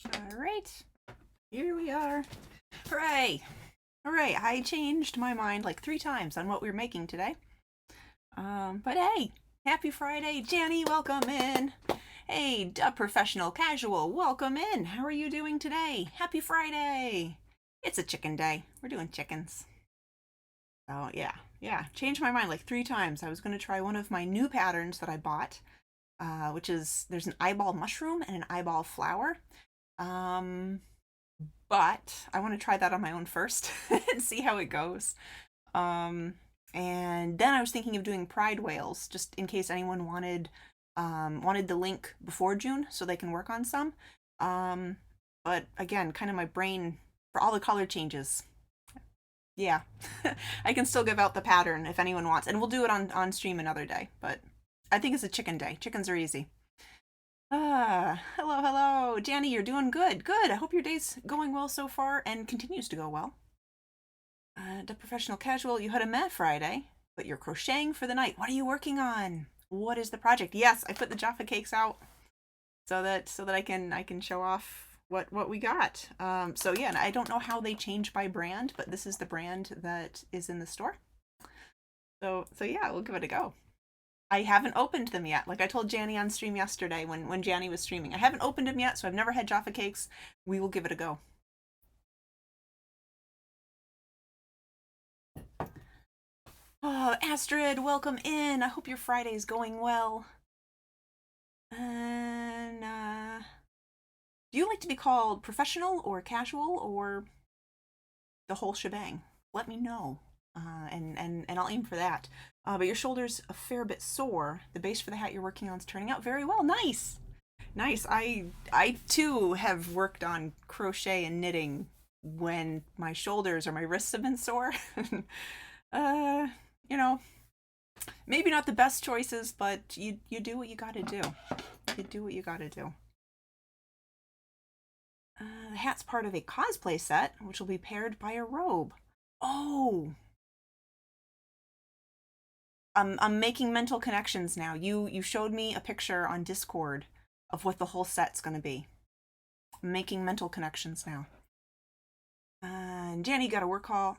All right, here we are. Hooray! Hooray! I changed my mind like 3 times on what we were making today. But hey, happy Friday, Janny. Welcome in. Hey, Professional Casual, welcome in. How are you doing today? Happy Friday. It's a chicken day. We're doing chickens. Oh yeah. Changed my mind like 3 times. I was going to try one of my new patterns that I bought, which is there's an eyeball mushroom and an eyeball flower. Um, but I want to try that on my own first and see how it goes. Um, and then I was thinking of doing pride whales, just in case anyone wanted the link before June so they can work on some. Um, but again, kind of my brain for all the color changes. Yeah, I can still give out the pattern if anyone wants, and we'll do it on stream another day. But I think it's a chicken day. Chickens are easy. Hello. Janny, you're doing good. Good. I hope your day's going well so far and continues to go well. The Professional Casual, you had a meh Friday, but you're crocheting for the night. What are you working on? What is the project? Yes, I put the Jaffa cakes out so that I can show off what we got. So yeah, and I don't know how they change by brand, but this is the brand that is in the store. So yeah, we'll give it a go. I haven't opened them yet. Like I told Janny on stream yesterday when Janny was streaming. I haven't opened them yet, so I've never had Jaffa cakes. We will give it a go. Oh, Astrid, welcome in. I hope your Friday is going well. And do you like to be called professional or casual or the whole shebang? Let me know, and I'll aim for that. But your shoulder's a fair bit sore. The base for the hat you're working on is turning out very well. Nice, nice. I too have worked on crochet and knitting when my shoulders or my wrists have been sore. uh, you know, maybe not the best choices, but you do what you got to do. You do what you got to do. The hat's part of a cosplay set, which will be paired by a robe. Oh, I'm making mental connections now. You showed me a picture on Discord of what the whole set's gonna be. I'm making mental connections now. And Janny got a work call.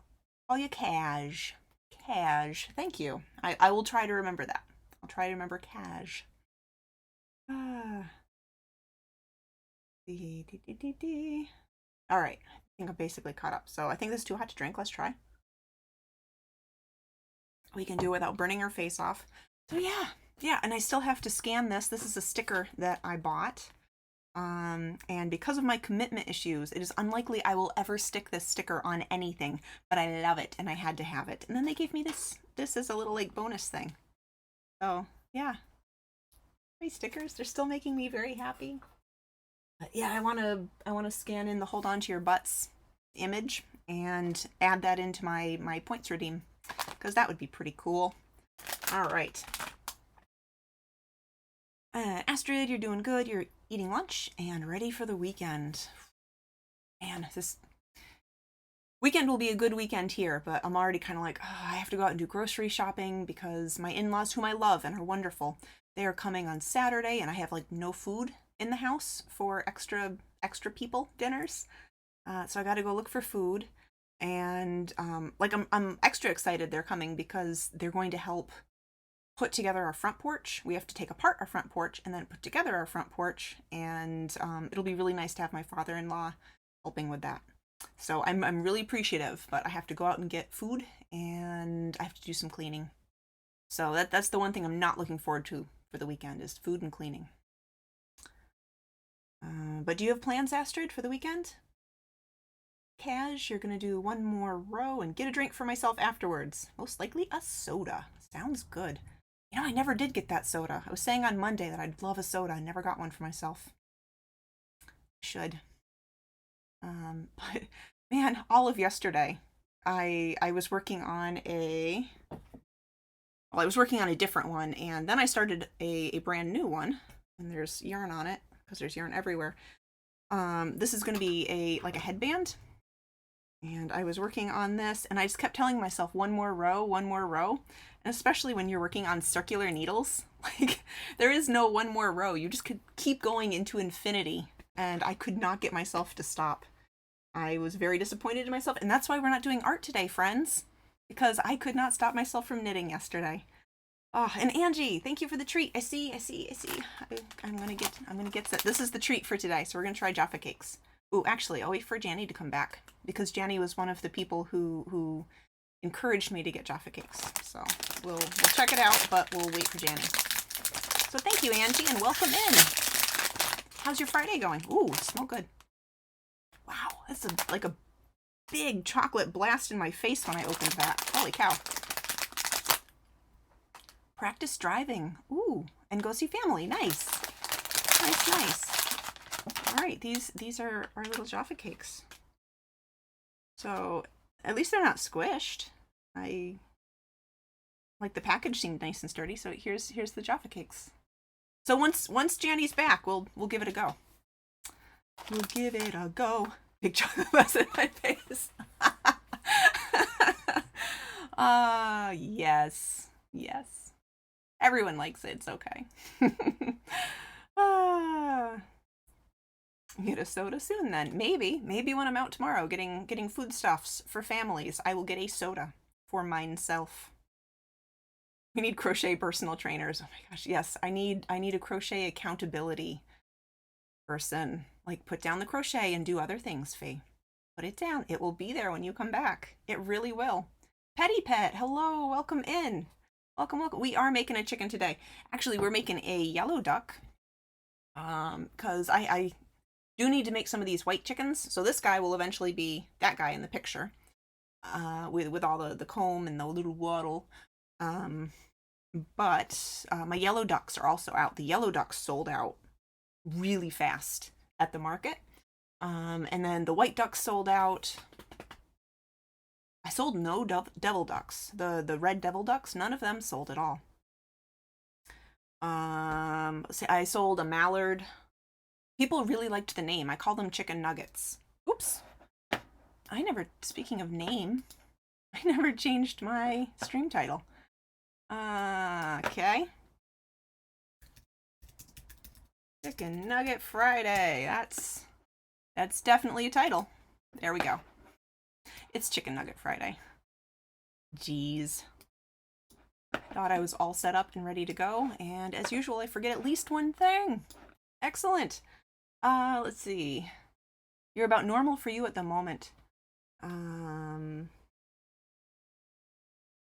Call you Cash. Cash. Thank you. I will try to remember that. I'll try to remember Cash. Ah. All right. I think I'm basically caught up. So I think this is too hot to drink. Let's try. We can do it without burning our face off. So yeah, and I still have to scan this. This is a sticker that I bought. And because of my commitment issues, it is unlikely I will ever stick this sticker on anything, but I love it and I had to have it. And then they gave me this as a little like bonus thing. So yeah, my stickers, they're still making me very happy. But yeah, I wanna scan in the hold on to your butts image and add that into my points redeem because that would be pretty cool. All right. Astrid, you're doing good. You're eating lunch and ready for the weekend. Man, this weekend will be a good weekend here, but I'm already kind of like, oh, I have to go out and do grocery shopping because my in-laws, whom I love and are wonderful, they are coming on Saturday, and I have like no food in the house for extra people dinners. So I got to go look for food, and like I'm extra excited they're coming because they're going to help put together our front porch. We have to take apart our front porch and then put together our front porch, and it'll be really nice to have my father-in-law helping with that. So I'm really appreciative, but I have to go out and get food and I have to do some cleaning. So that's the one thing I'm not looking forward to for the weekend is food and cleaning. But do you have plans, Astrid, for the weekend? Cash, you're gonna do one more row and get a drink for myself afterwards. Most likely a soda. Sounds good. I never did get that soda. I was saying on Monday that I'd love a soda. I never got one for myself. Should. But man, all of yesterday, I was working on I was working on a different one, and then I started a brand new one, and there's yarn on it because there's yarn everywhere. This is going to be like a headband, and I was working on this, and I just kept telling myself one more row, and especially when you're working on circular needles, like there is no one more row. You just could keep going into infinity and I could not get myself to stop. I was very disappointed in myself, and that's why we're not doing art today, friends, because I could not stop myself from knitting yesterday. Oh, and Angie, thank you for the treat. I see. I'm gonna get set. This is the treat for today, so we're gonna try Jaffa cakes. Oh, actually, I'll wait for Janny to come back, because Janny was one of the people who encouraged me to get Jaffa cakes. So we'll check it out, but we'll wait for Janny. So thank you, Angie, and welcome in. How's your Friday going? Ooh, it smells good. Wow, that's like a big chocolate blast in my face when I opened that. Holy cow. Practice driving. Ooh, and go see family. Nice. Nice. All right, these are our little Jaffa cakes. So at least they're not squished. I like the package seemed nice and sturdy. So here's the Jaffa cakes. So once Janny's back, we'll give it a go. We'll give it a go. Big chocolate blast in my face. Yes. Everyone likes it. It's okay. Get a soda soon then. Maybe when I'm out tomorrow getting foodstuffs for families, I will get a soda for myself. We need crochet personal trainers. Oh my gosh, yes. I need a crochet accountability person. Like, put down the crochet and do other things, Faye. Put it down. It will be there when you come back. It really will. Petty Pet, hello, welcome in. Welcome. We are making a chicken today. Actually, we're making a yellow duck. Because I do need to make some of these white chickens. So this guy will eventually be that guy in the picture. With all the comb and the little waddle. But my yellow ducks are also out. The yellow ducks sold out really fast at the market. And then the white ducks sold out. I sold no devil ducks. The red devil ducks, none of them sold at all. I sold a mallard. People really liked the name. I call them chicken nuggets. Oops. Speaking of name, I never changed my stream title. Okay. Chicken Nugget Friday. That's definitely a title. There we go. It's Chicken Nugget Friday. Jeez. Thought I was all set up and ready to go, and as usual, I forget at least one thing. Excellent. Let's see. You're about normal for you at the moment.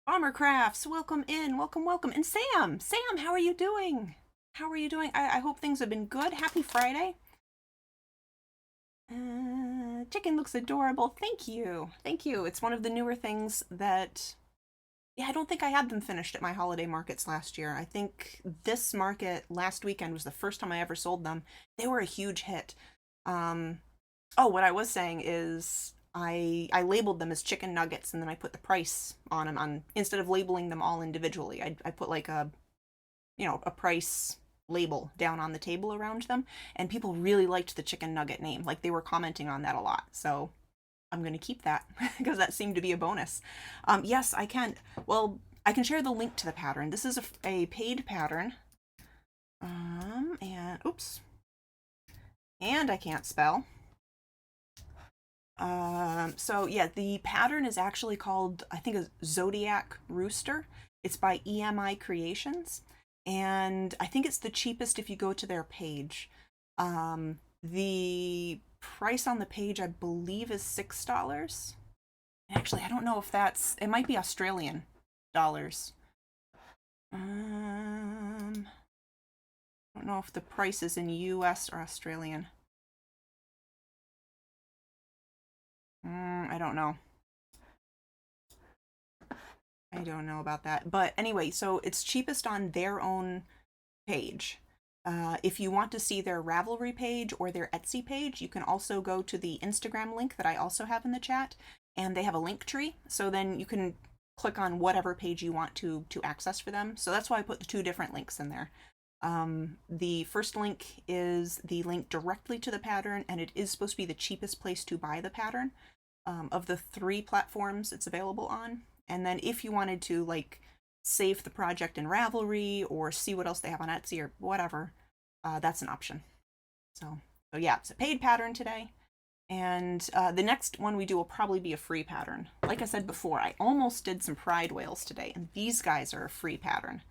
Bomber Crafts, welcome in. Welcome. And Sam, how are you doing? I hope things have been good. Happy Friday. Chicken looks adorable. Thank you. It's one of the newer things that, yeah, I don't think I had them finished at my holiday markets last year. I think this market last weekend was the first time I ever sold them. They were a huge hit. What I was saying is I labeled them as chicken nuggets, and then I put the price on them instead of labeling them all individually. I put like a price label down on the table around them, and people really liked the chicken nugget name. Like, they were commenting on that a lot. So I'm going to keep that because that seemed to be a bonus. Yes, I can. Well, I can share the link to the pattern. This is a paid pattern. And I can't spell. So yeah, the pattern is actually called, I think, a Zodiac Rooster. It's by EMI Creations. And I think it's the cheapest if you go to their page. The price on the page, I believe, is $6. Actually, I don't know if it might be Australian dollars. I don't know if the price is in US or Australian. I don't know. I don't know about that. But anyway, so it's cheapest on their own page. If you want to see their Ravelry page or their Etsy page, you can also go to the Instagram link that I also have in the chat, and they have a link tree. So then you can click on whatever page you want to access for them. So that's why I put the two different links in there. The first link is the link directly to the pattern, and it is supposed to be the cheapest place to buy the pattern of the 3 platforms it's available on. And then if you wanted to, like, save the project in Ravelry or see what else they have on Etsy or whatever, that's an option. So So yeah, it's a paid pattern today. And the next one we do will probably be a free pattern. Like I said before, I almost did some pride whales today, and these guys are a free pattern.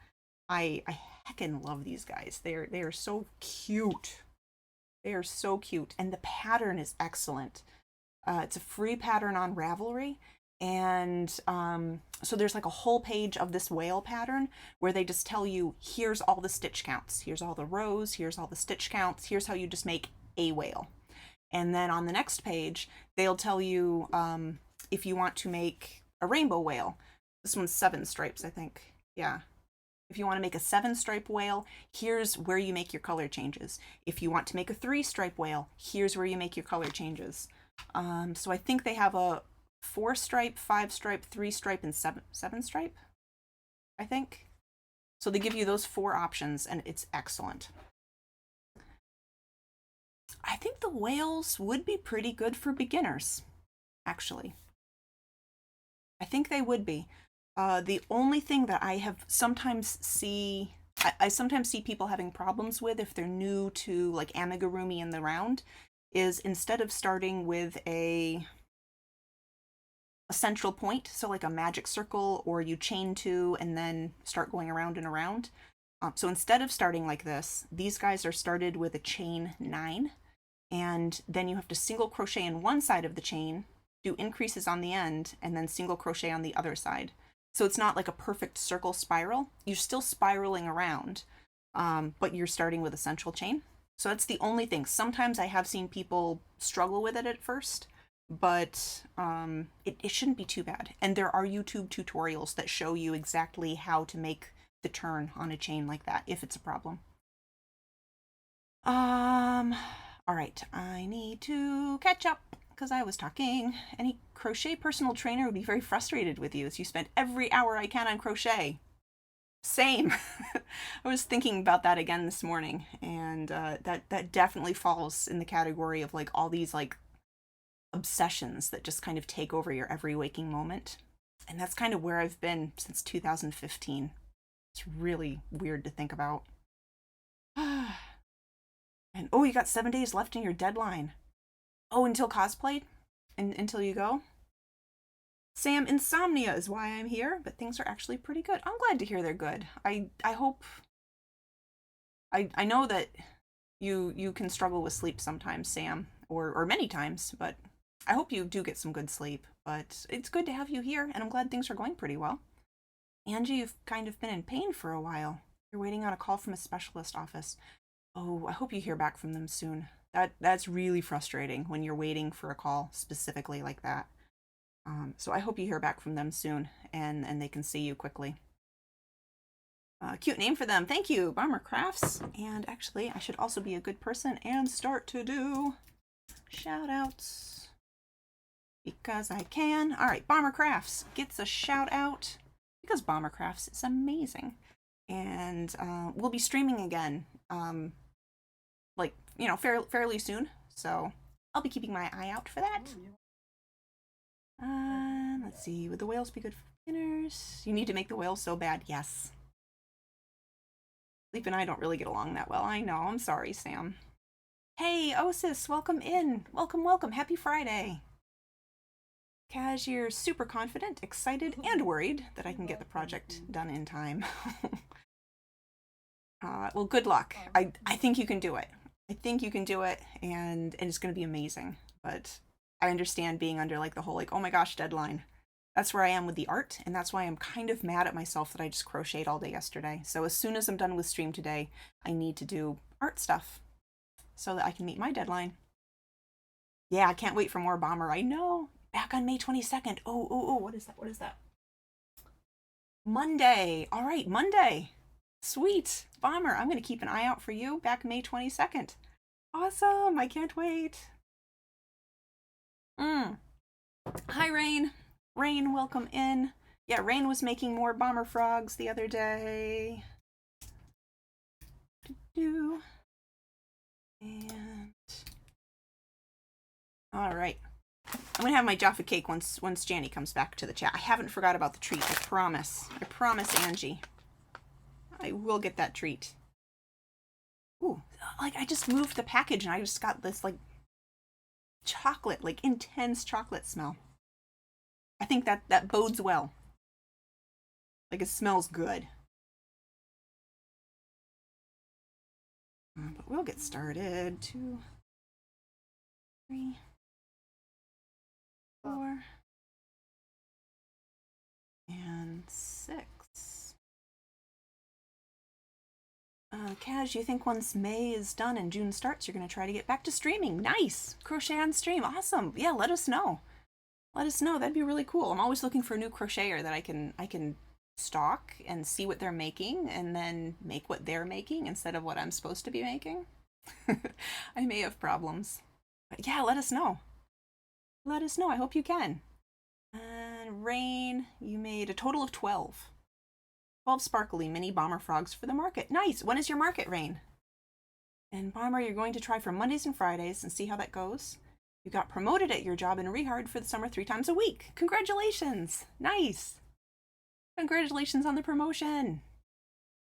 I heckin' love these guys. They are so cute. They are so cute, and the pattern is excellent. It's a free pattern on Ravelry, and so there's like a whole page of this whale pattern where they just tell you, here's all the stitch counts, here's all the rows, here's all the stitch counts, here's how you just make a whale. And then on the next page, they'll tell you if you want to make a rainbow whale. This one's 7 stripes, I think. Yeah. If you want to make a 7-stripe whale, here's where you make your color changes. If you want to make a 3-stripe whale, here's where you make your color changes. So I think they have a 4-stripe, 5-stripe, 3-stripe, and 7-stripe, I think. So they give you those 4 options, and it's excellent. I think the whales would be pretty good for beginners, actually. I think they would be. The only thing that I have sometimes I sometimes see people having problems with if they're new to like amigurumi in the round is instead of starting with a central point, so like a magic circle, or you chain 2 and then start going around and around. So instead of starting like this, these guys are started with a chain 9, and then you have to single crochet in one side of the chain, do increases on the end, and then single crochet on the other side. So it's not like a perfect circle spiral. You're still spiraling around, but you're starting with a central chain. So that's the only thing. Sometimes I have seen people struggle with it at first, but it shouldn't be too bad. And there are YouTube tutorials that show you exactly how to make the turn on a chain like that, if it's a problem. All right, I need to catch up because I was talking. Any crochet personal trainer would be very frustrated with you as you spend every hour I can on crochet. Same. I was thinking about that again this morning, and that definitely falls in the category of like all these like obsessions that just kind of take over your every waking moment. And that's kind of where I've been since 2015. It's really weird to think about. And oh, you got 7 days left in your deadline. Oh, until cosplay? Until you go? Sam, insomnia is why I'm here, but things are actually pretty good. I'm glad to hear they're good. I hope... I know that you can struggle with sleep sometimes, Sam, or many times, but I hope you do get some good sleep. But it's good to have you here, and I'm glad things are going pretty well. Angie, you've kind of been in pain for a while. You're waiting on a call from a specialist office. Oh, I hope you hear back from them soon. That's really frustrating when you're waiting for a call specifically like that. So I hope you hear back from them soon and they can see you quickly. Cute name for them. Thank you, Bomber Crafts. And actually, I should also be a good person and start to do shout outs because I can. All right, Bomber Crafts gets a shout out because Bomber Crafts is amazing. And we'll be streaming again. Like, you know, fairly soon. So I'll be keeping my eye out for that. Let's see. Would the whales be good for beginners? You need to make the whales so bad. Yes. Sleep and I don't really get along that well. I know. I'm sorry, Sam. Hey, Osis, welcome in. Welcome, welcome. Happy Friday. Kaz, you're super confident, excited, and worried that I can get the project done in time. Well, good luck. I think you can do it. I think you can do it, and it's going to be amazing. But I understand being under like the whole like, oh my gosh, deadline. That's where I am with the art, and that's why I'm kind of mad at myself that I just crocheted all day yesterday. So as soon as I'm done with stream today, I need to do art stuff so that I can meet my deadline. Yeah, I can't wait for more Bomber. I know. Back on May 22nd. Oh, what is that? What is that? Monday. All right, Monday. Sweet. Bomber, I'm going to keep an eye out for you back May 22nd. Awesome. I can't wait. Hi, Rain. Rain, welcome in. Yeah, Rain was making more Bomber Frogs the other day. And all right. I'm gonna have my Jaffa cake once Janny comes back to the chat. I haven't forgot about the treat. I promise. I promise, Angie. I will get that treat. Ooh. like I just moved the package and I just got this like chocolate, like intense chocolate smell. I think that bodes well. Like it smells good. But we'll get started. 2, 3, 4, and 6. Kaz, you think once May is done and June starts, you're going to try to get back to streaming? Nice! Crochet on stream. Awesome. Yeah, let us know. Let us know. That'd be really cool. I'm always looking for a new crocheter that I can stalk and see what they're making and then make what they're making instead of what I'm supposed to be making. I may have problems. But yeah, let us know. Let us know. I hope you can. And Rain, you made a total of 12. 12 sparkly mini bomber frogs for the market. Nice. When is your market, Rain? And Bomber, you're going to try for Mondays and Fridays and see how that goes. You got promoted at your job and rehired for the summer 3 times a week. Congratulations. Nice. Congratulations on the promotion.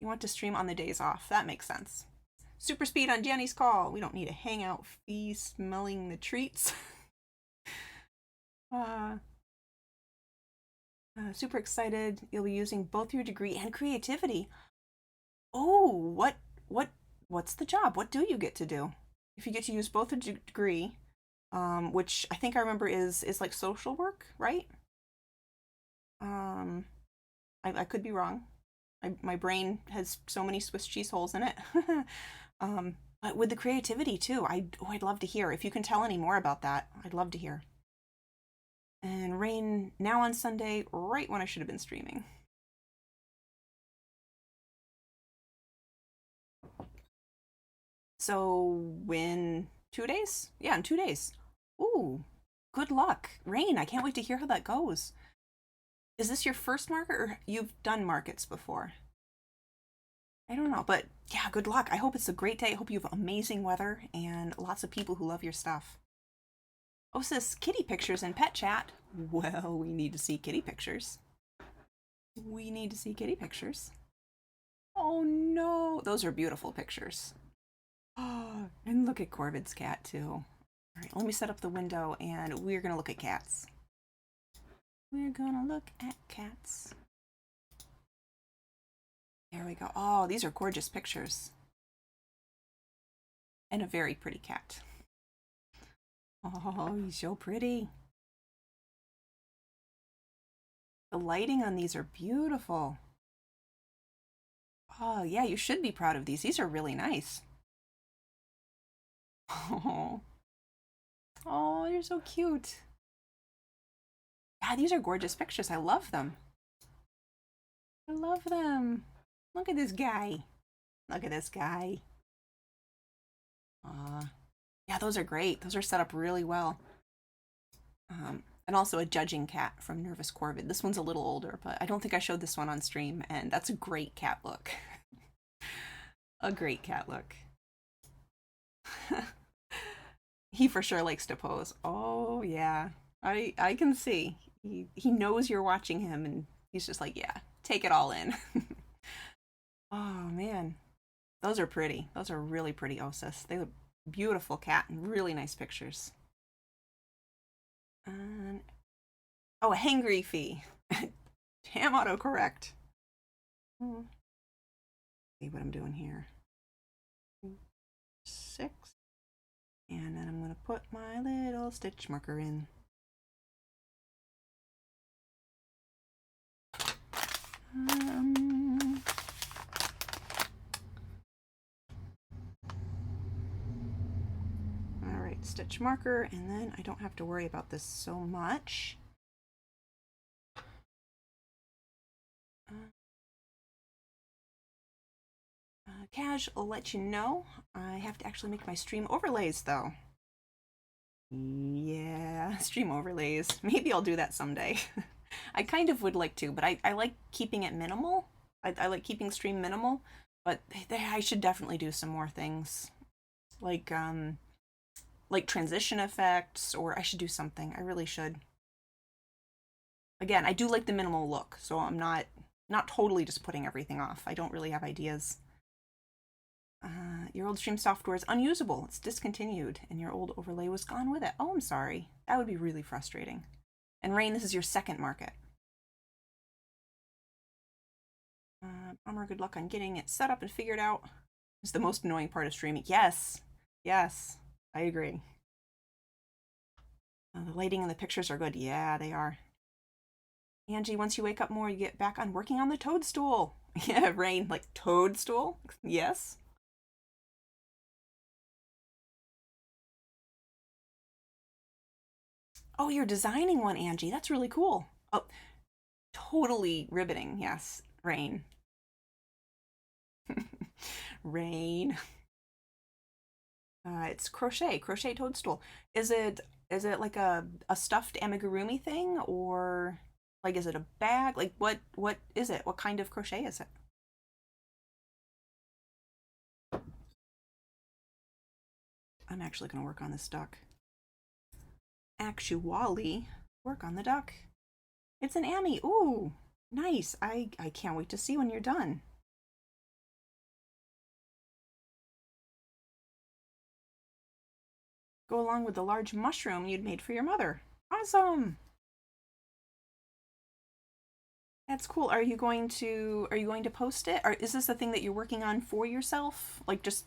You want to stream on the days off. That makes sense. Super speed on Janny's call. We don't need a hangout fee smelling the treats. Super excited. You'll be using both your degree and creativity. Oh, what's the job? What do you get to do? If you get to use both a degree, which I think I remember is like social work, right? I could be wrong. My brain has so many Swiss cheese holes in it. But with the creativity too, I'd love to hear. If you can tell any more about that, I'd love to hear. And Rain now on Sunday, right when I should have been streaming. So in 2 days? Yeah, in 2 days. Ooh, good luck. Rain, I can't wait to hear how that goes. Is this your first market or you've done markets before? I don't know, but yeah, good luck. I hope it's a great day. I hope you have amazing weather and lots of people who love your stuff. Oh, sis, kitty pictures in pet chat. Well, we need to see kitty pictures. We need to see kitty pictures. Oh no, those are beautiful pictures. Oh, and look at Corvid's cat too. All right, let me set up the window and we're gonna look at cats. We're gonna look at cats. There we go. Oh, these are gorgeous pictures. And a very pretty cat. Oh, he's so pretty. The lighting on these are beautiful. Oh, yeah, you should be proud of these. These are really nice. Oh, oh, you're so cute. Yeah, these are gorgeous pictures. I love them. I love them. Look at this guy. Look at this guy. Yeah, those are great. Those are set up really well. And also a judging cat from Nervous Corvid. This one's a little older, but I don't think I showed this one on stream, and that's a great cat look. A great cat look. He for sure likes to pose. Oh, yeah. I can see. He knows you're watching him, and he's just like, yeah, take it all in. Oh, man. Those are pretty. Those are really pretty Osis. They look beautiful cat and really nice pictures. Oh, a hangry fee. Damn autocorrect. See what I'm doing here. 6. And then I'm going to put my little stitch marker in. Alright, stitch marker, and then I don't have to worry about this so much. Cash, I'll let you know. I have to actually make my stream overlays though. Yeah, stream overlays. Maybe I'll do that someday. I kind of would like to, but I like keeping it minimal. I like keeping stream minimal, but I should definitely do some more things. Like transition effects, or I should do something. I really should. Again, I do like the minimal look, so I'm not totally just putting everything off. I don't really have ideas. Your old stream software is unusable. It's discontinued, and your old overlay was gone with it. Oh, I'm sorry. That would be really frustrating. And Rain, this is your second market. Bummer, good luck on getting it set up and figured out. It's the most annoying part of streaming. Yes, yes, I agree. The lighting and the pictures are good. Yeah, they are. Angie, once you wake up more, you get back on working on the toadstool. Yeah, Rain, like toadstool? Yes. Oh, you're designing one, Angie. That's really cool. Oh, totally riveting. Yes, Rain. Rain. It's crochet toadstool. Is it like a stuffed amigurumi thing, or like is it a bag? Like what is it? What kind of crochet is it? I'm actually gonna work on this duck. Actually, work on the duck. It's an Ami. Ooh, nice. I can't wait to see when you're done. Go along with the large mushroom you'd made for your mother. Awesome. That's cool. Are you going to post it? Or is this a thing that you're working on for yourself? Like just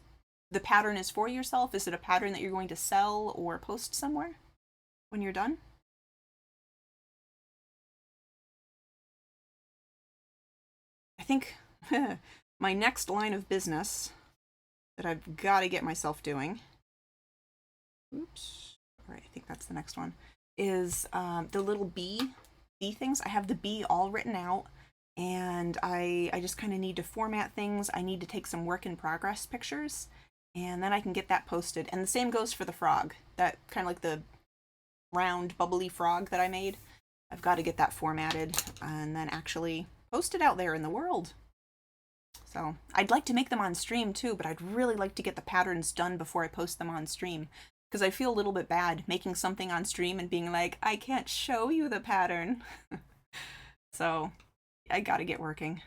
the pattern is for yourself? Is it a pattern that you're going to sell or post somewhere when you're done? I think my next line of business that I've got to get myself doing. Oops. All right, I think that's the next one. Is the little bee things. I have the bee all written out, and I just kind of need to format things. I need to take some work in progress pictures, and then I can get that posted. And the same goes for the frog. That kind of like the round bubbly frog that I made. I've got to get that formatted and then actually post it out there in the world. So I'd like to make them on stream too, but I'd really like to get the patterns done before I post them on stream, because I feel a little bit bad making something on stream and being like, I can't show you the pattern. So I gotta get working.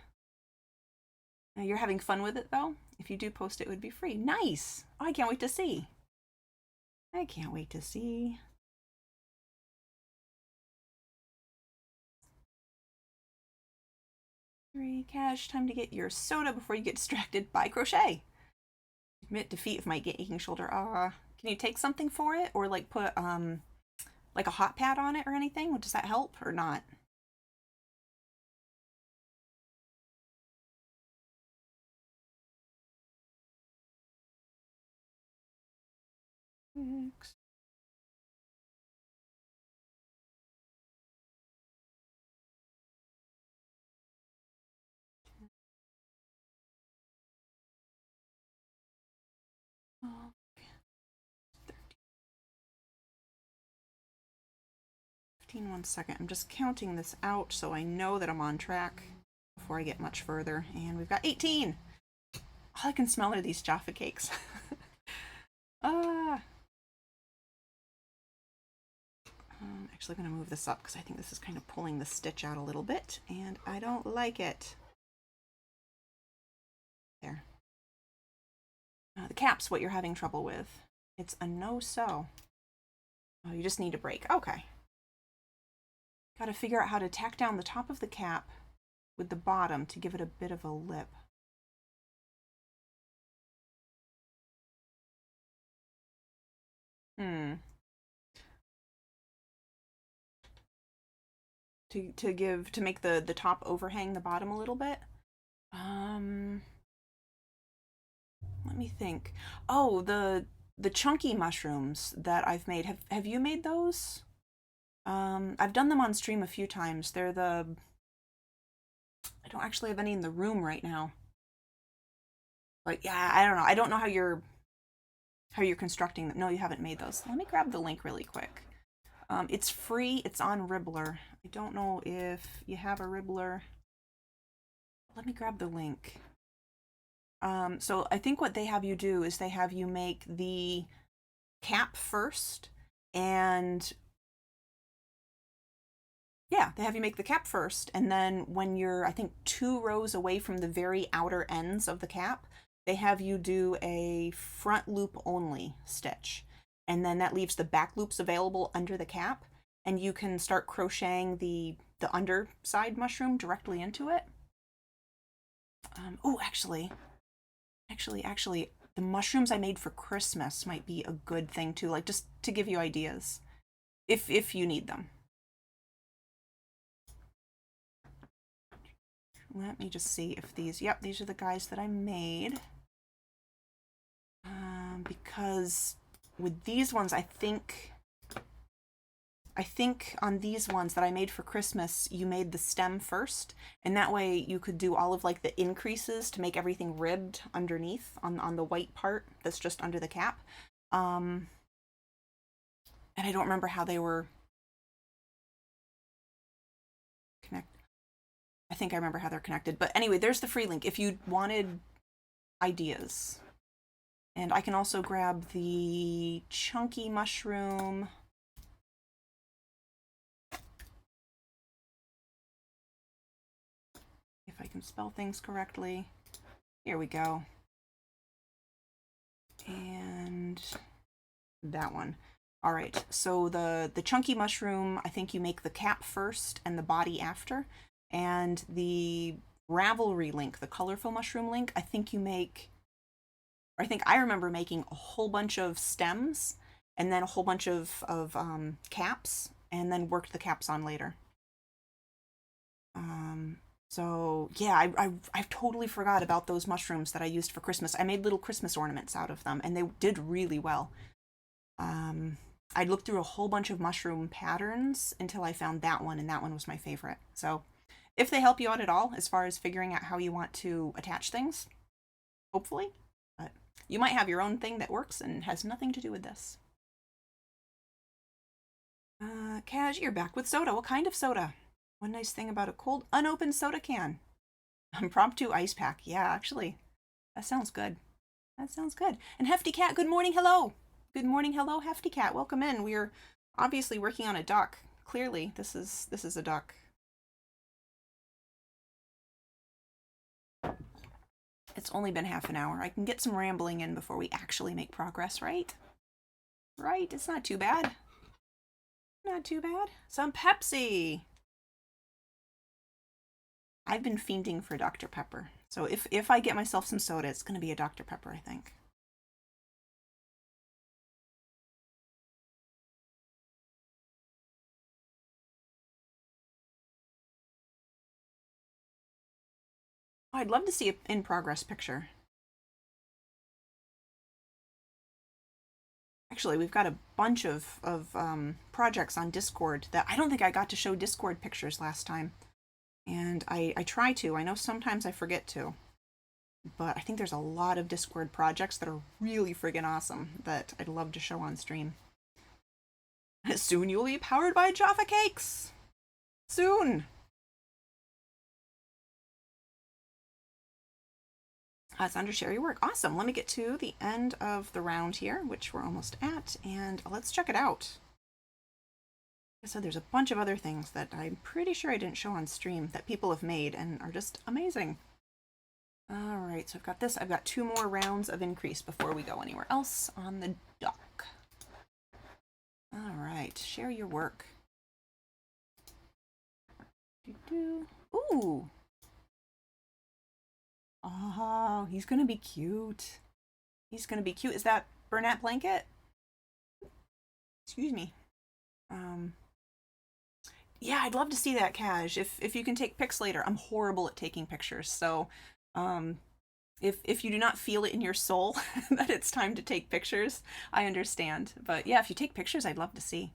You're having fun with it though? If you do post it, it would be free. Nice! Oh, I can't wait to see. I can't wait to see. Cash, time to get your soda before you get distracted by crochet. Admit defeat of my aching shoulder. Can you take something for it, or like put like a hot pad on it or anything? Does that help or not? Six. 15, 1 second. I'm just counting this out so I know that I'm on track before I get much further. And we've got 18. All I can smell are these Jaffa cakes. I'm actually going to move this up because I think this is kind of pulling the stitch out a little bit, and I don't like it. There. The cap's what you're having trouble with. It's a no-sew. Oh, you just need a break. Okay. Got to figure out how to tack down the top of the cap with the bottom to give it a bit of a lip. To make the top overhang the bottom a little bit. Let me think. Oh, the chunky mushrooms that I've made. Have you made those? I've done them on stream a few times. They're the I don't actually have any in the room right now. But yeah, I don't know. I don't know how you're constructing them. No, you haven't made those. Let me grab the link really quick. It's free. It's on Ribbler. I don't know if you have a Ribbler. Let me grab the link. So I think what they have you do is they have you make the cap first, and yeah, they have you make the cap first, and then when you're, I think, 2 rows away from the very outer ends of the cap, they have you do a front loop only stitch. And then that leaves the back loops available under the cap. And you can start crocheting the underside mushroom directly into it. Oh, actually, the mushrooms I made for Christmas might be a good thing too, like just to give you ideas, if you need them. Let me just see if these, yep, these are the guys that I made. Because with these ones, I think on these ones that I made for Christmas, you made the stem first, and that way you could do all of like the increases to make everything ribbed underneath on the white part that's just under the cap. And I don't remember how they were connected. I think I remember how they're connected. But anyway, there's the free link if you wanted ideas. And I can also grab the chunky mushroom. If I can spell things correctly. Here we go. And that one. All right, so the chunky mushroom, I think you make the cap first and the body after. And the Ravelry link, the colorful mushroom link, I think you make, or I think I remember making a whole bunch of stems and then a whole bunch of caps, and then worked the caps on later. So yeah, I totally forgot about those mushrooms that I used for Christmas. I made little Christmas ornaments out of them, and they did really well. I looked through a whole bunch of mushroom patterns until I found that one, and that one was my favorite. So if they help you out at all as far as figuring out how you want to attach things, hopefully, but you might have your own thing that works and has nothing to do with this. Cash, you're back with soda. What kind of soda? One nice thing about a cold, unopened soda can. Impromptu ice pack. Yeah, actually, that sounds good. That sounds good. And Hefty Cat, good morning, hello. Good morning, hello, Hefty Cat. Welcome in. We are obviously working on a duck. Clearly, this is a duck. It's only been half an hour. I can get some rambling in before we actually make progress, right? Right? It's not too bad. Not too bad. Some Pepsi. I've been fiending for Dr. Pepper. So if I get myself some soda, it's going to be a Dr. Pepper, I think. Oh, I'd love to see an in-progress picture. Actually, we've got a bunch of projects on Discord that I don't think I got to show Discord pictures last time. And I try to. I know sometimes I forget to. But I think there's a lot of Discord projects that are really friggin' awesome that I'd love to show on stream. Soon you'll be powered by Jaffa Cakes! Soon! It's under share your work. Awesome. Let me get to the end of the round here, which we're almost at, and let's check it out. Like I said, there's a bunch of other things that I'm pretty sure I didn't show on stream that people have made and are just amazing. All right, so I've got this. I've got 2 more rounds of increase before we go anywhere else on the duck. All right, share your work. Ooh. Oh, he's gonna be cute. He's gonna be cute. Is that Bernat blanket? Excuse me. Yeah, I'd love to see that, Cash. If you can take pics later. I'm horrible at taking pictures, so if you do not feel it in your soul that it's time to take pictures, I understand. But yeah, if you take pictures, I'd love to see.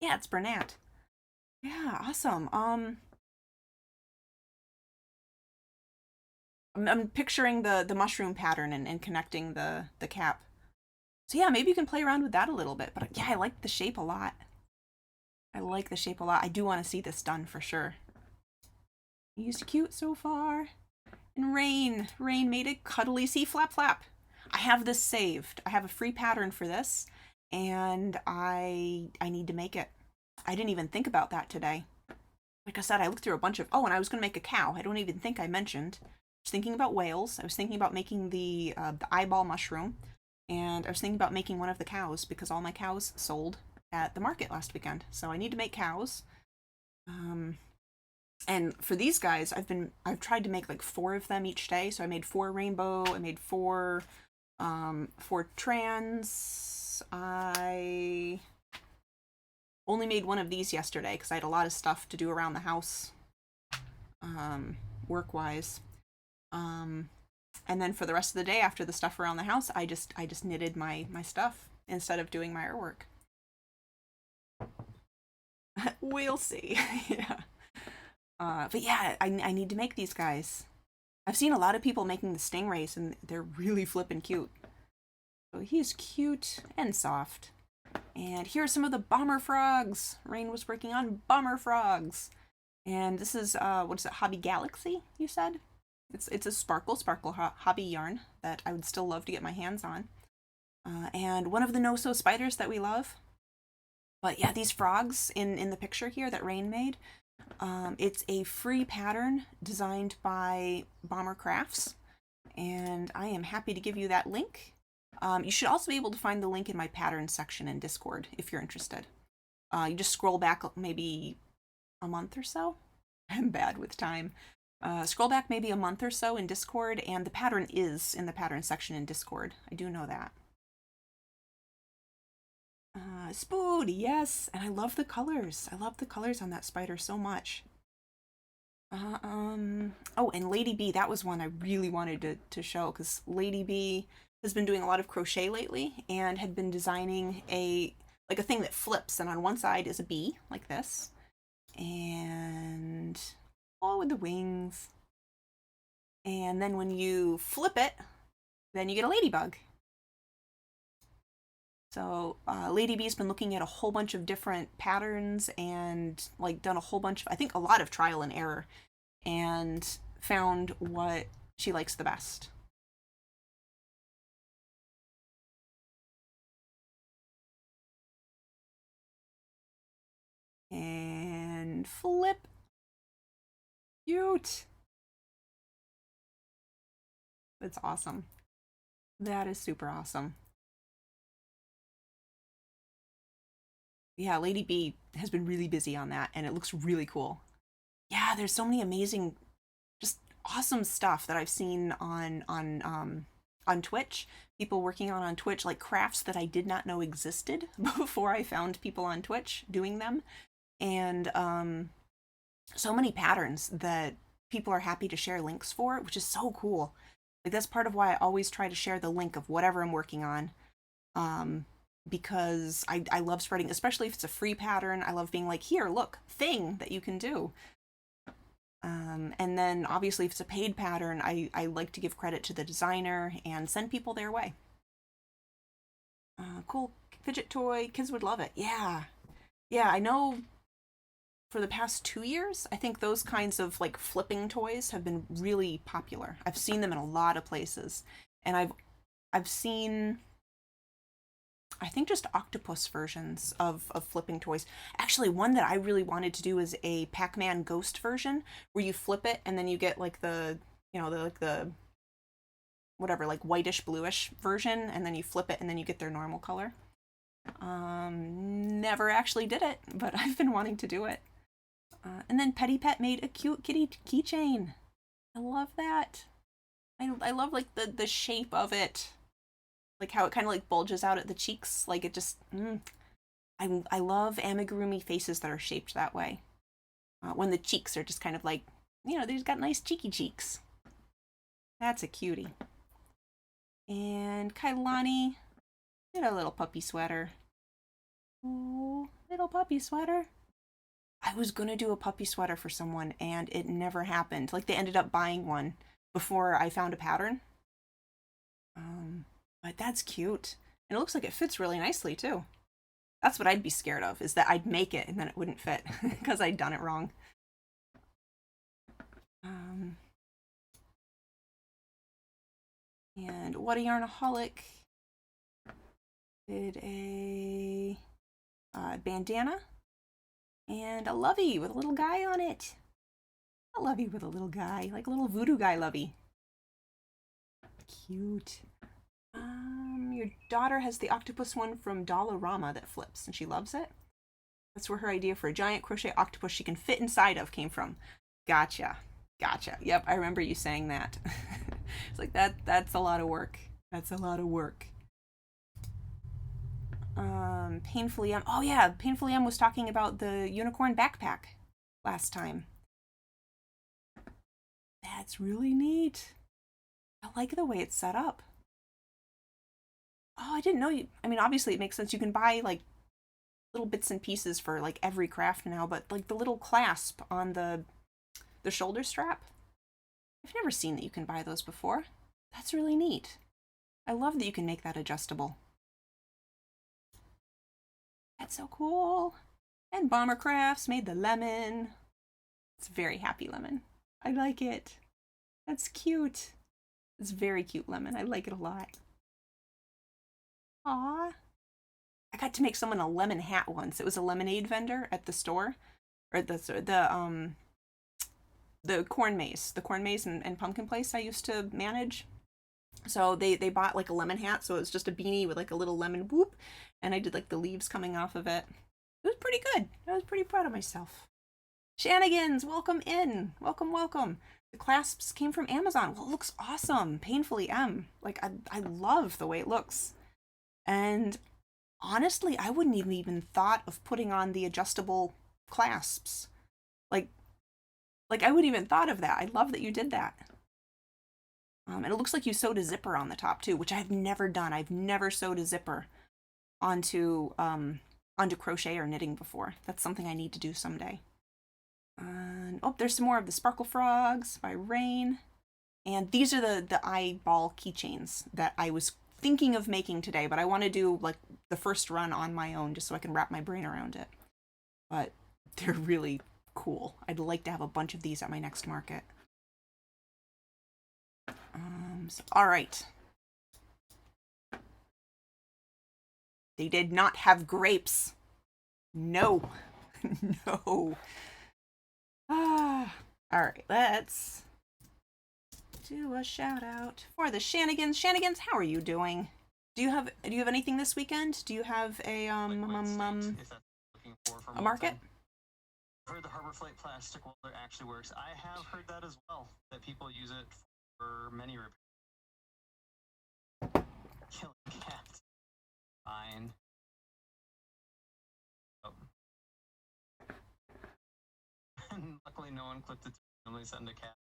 Yeah, it's Bernat. Yeah, awesome. I'm picturing the mushroom pattern and connecting the cap. So yeah, maybe you can play around with that a little bit. But yeah, I like the shape a lot. I like the shape a lot. I do want to see this done for sure. He's cute so far. And Rain made a cuddly sea flap flap. I have this saved. I have a free pattern for this, and I need to make it. I didn't even think about that today. Like I said, I looked through a bunch of, oh, and I was going to make a cow. I don't even think I mentioned. was thinking about whales. I was thinking about making the eyeball mushroom, and I was thinking about making one of the cows because all my cows sold at the market last weekend. So I need to make cows. And for these guys, I've tried to make like 4 of them each day. So I made 4 rainbow. I made 4 trans. I only made 1 of these yesterday because I had a lot of stuff to do around the house, work-wise. And then for the rest of the day after the stuff around the house, I just knitted my stuff instead of doing my artwork. We'll see. Yeah. But yeah, I need to make these guys. I've seen a lot of people making the stingrays, and they're really flippin' cute. So he's cute and soft. And here are some of the bomber frogs. Rain was working on bomber frogs. And this is, what is it, Hobby Galaxy, you said? It's a sparkle hobby yarn that I would still love to get my hands on. And one of the no-sew spiders that we love. But yeah, these frogs in the picture here that Rain made, it's a free pattern designed by Bomber Crafts, and I am happy to give you that link. You should also be able to find the link in my pattern section in Discord if you're interested. You just scroll back maybe a month or so. I'm bad with time. Scroll back maybe a month or so in Discord, and the pattern is in the pattern section in Discord. I do know that. Spood, yes, and I love the colors. I love the colors on that spider so much. Oh, and Lady B, that was one I really wanted to show, because Lady B has been doing a lot of crochet lately and had been designing a thing that flips, and on one side is a bee like this, and with the wings, and then when you flip it, then you get a ladybug. So Lady B's been looking at a whole bunch of different patterns and like done a whole bunch of, I think, a lot of trial and error, and found what she likes the best. And flip. Cute. That's awesome. That is super awesome. Yeah, Lady B has been really busy on that, and it looks really cool. Yeah, there's so many amazing, just awesome stuff that I've seen on Twitch. People working on Twitch, like crafts that I did not know existed before I found people on Twitch doing them, and so many patterns that people are happy to share links for, which is so cool. Like that's part of why I always try to share the link of whatever I'm working on. Because I love spreading, especially if it's a free pattern. I love being like, here, look, thing that you can do. And then obviously if it's a paid pattern, I like to give credit to the designer and send people their way. Cool fidget toy, kids would love it. Yeah. Yeah, I know for the past 2 years, I think those kinds of like flipping toys have been really popular. I've seen them in a lot of places. And I've seen, I think, just octopus versions of flipping toys. Actually, one that I really wanted to do is a Pac-Man ghost version where you flip it and then you get like the, the whatever, like whitish bluish version, and then you flip it and then you get their normal color. Never actually did it, but I've been wanting to do it. And then Petty Pet made a cute kitty keychain. I love that. I love like the shape of it. Like how it kind of like bulges out at the cheeks. Like it just, I love amigurumi faces that are shaped that way. When the cheeks are just kind of like, they've got nice cheeky cheeks. That's a cutie. And Kailani did a little puppy sweater. Oh, little puppy sweater. I was gonna do a puppy sweater for someone and it never happened. Like they ended up buying one before I found a pattern. But that's cute. And it looks like it fits really nicely too. That's what I'd be scared of, is that I'd make it and then it wouldn't fit because I'd done it wrong. And What a Yarnaholic did a bandana and a lovey with a little guy on it. A lovey with a little guy, like a little voodoo guy lovey. cute. Your daughter has the octopus one from Dollarama that flips, and she loves it. That's where her idea for a giant crochet octopus she can fit inside of came from. Gotcha. Gotcha. Yep, I remember you saying that. It's like that's a lot of work. That's a lot of work. Painfully M. Oh yeah, Painfully M was talking about the unicorn backpack last time. That's really neat. I like the way it's set up. Oh, I didn't know you. I mean, obviously it makes sense. You can buy like little bits and pieces for like every craft now, but like the little clasp on the shoulder strap, I've never seen that you can buy those before. That's really neat. I love that you can make that adjustable. That's so cool. And Bomber Crafts made the lemon. It's a very happy lemon. I like it. That's cute. It's very cute lemon. I like it a lot. Aww. I got to make someone a lemon hat once. It was a lemonade vendor at the store, or the corn maze and pumpkin place I used to manage. So they bought like a lemon hat, so it was just a beanie with like a little lemon whoop, and I did like the leaves coming off of it. It was pretty good. I was pretty proud of myself. Shenanigans, welcome in. Welcome, welcome. The clasps came from Amazon. Well, it looks awesome. Painfully M. Like, I love the way it looks. And honestly, I wouldn't even thought of putting on the adjustable clasps. Like I wouldn't even thought of that. I love that you did that. And it looks like you sewed a zipper on the top too, which I've never done. I've never sewed a zipper onto crochet or knitting before. That's something I need to do someday. Oh, there's some more of the Sparkle Frogs by Rain. And these are the eyeball keychains that I was thinking of making today, but I want to do like the first run on my own just so I can wrap my brain around it. But they're really cool. I'd like to have a bunch of these at my next market. All right. They did not have grapes. No. No. All right, let's do a shout out for the Shenanigans. Shenanigans, how are you doing? Do you have anything this weekend? Do you have a market? I've heard the Harbor Freight plastic welder actually works. I have heard that as well, that people use it for many repairs. Killing cats. Fine. Oh. Luckily, no one clipped it. Normally send a cat.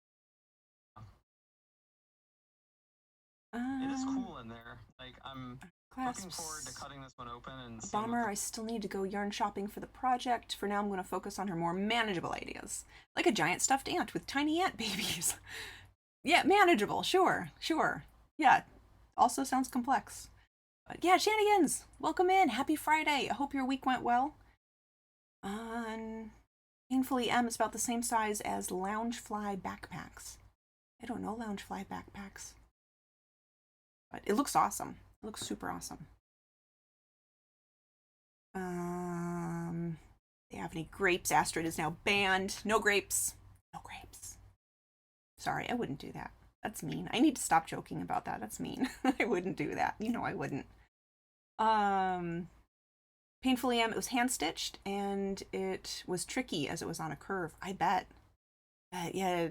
It is cool in there. Like, I'm looking forward to cutting this one open and seeing. Bummer, I still need to go yarn shopping for the project. For now, I'm going to focus on her more manageable ideas. Like a giant stuffed ant with tiny ant babies. Yeah, manageable. Sure. Yeah, also sounds complex. But yeah, Shenanigans, welcome in. Happy Friday. I hope your week went well. Painfully M is about the same size as Loungefly backpacks. I don't know Loungefly backpacks. But it looks awesome. It looks super awesome. They have any grapes? Astrid is now banned. No grapes. No grapes. Sorry, I wouldn't do that. That's mean. I need to stop joking about that. That's mean. I wouldn't do that. You know I wouldn't. Painfully M, it was hand-stitched, and it was tricky as it was on a curve. I bet. Yeah.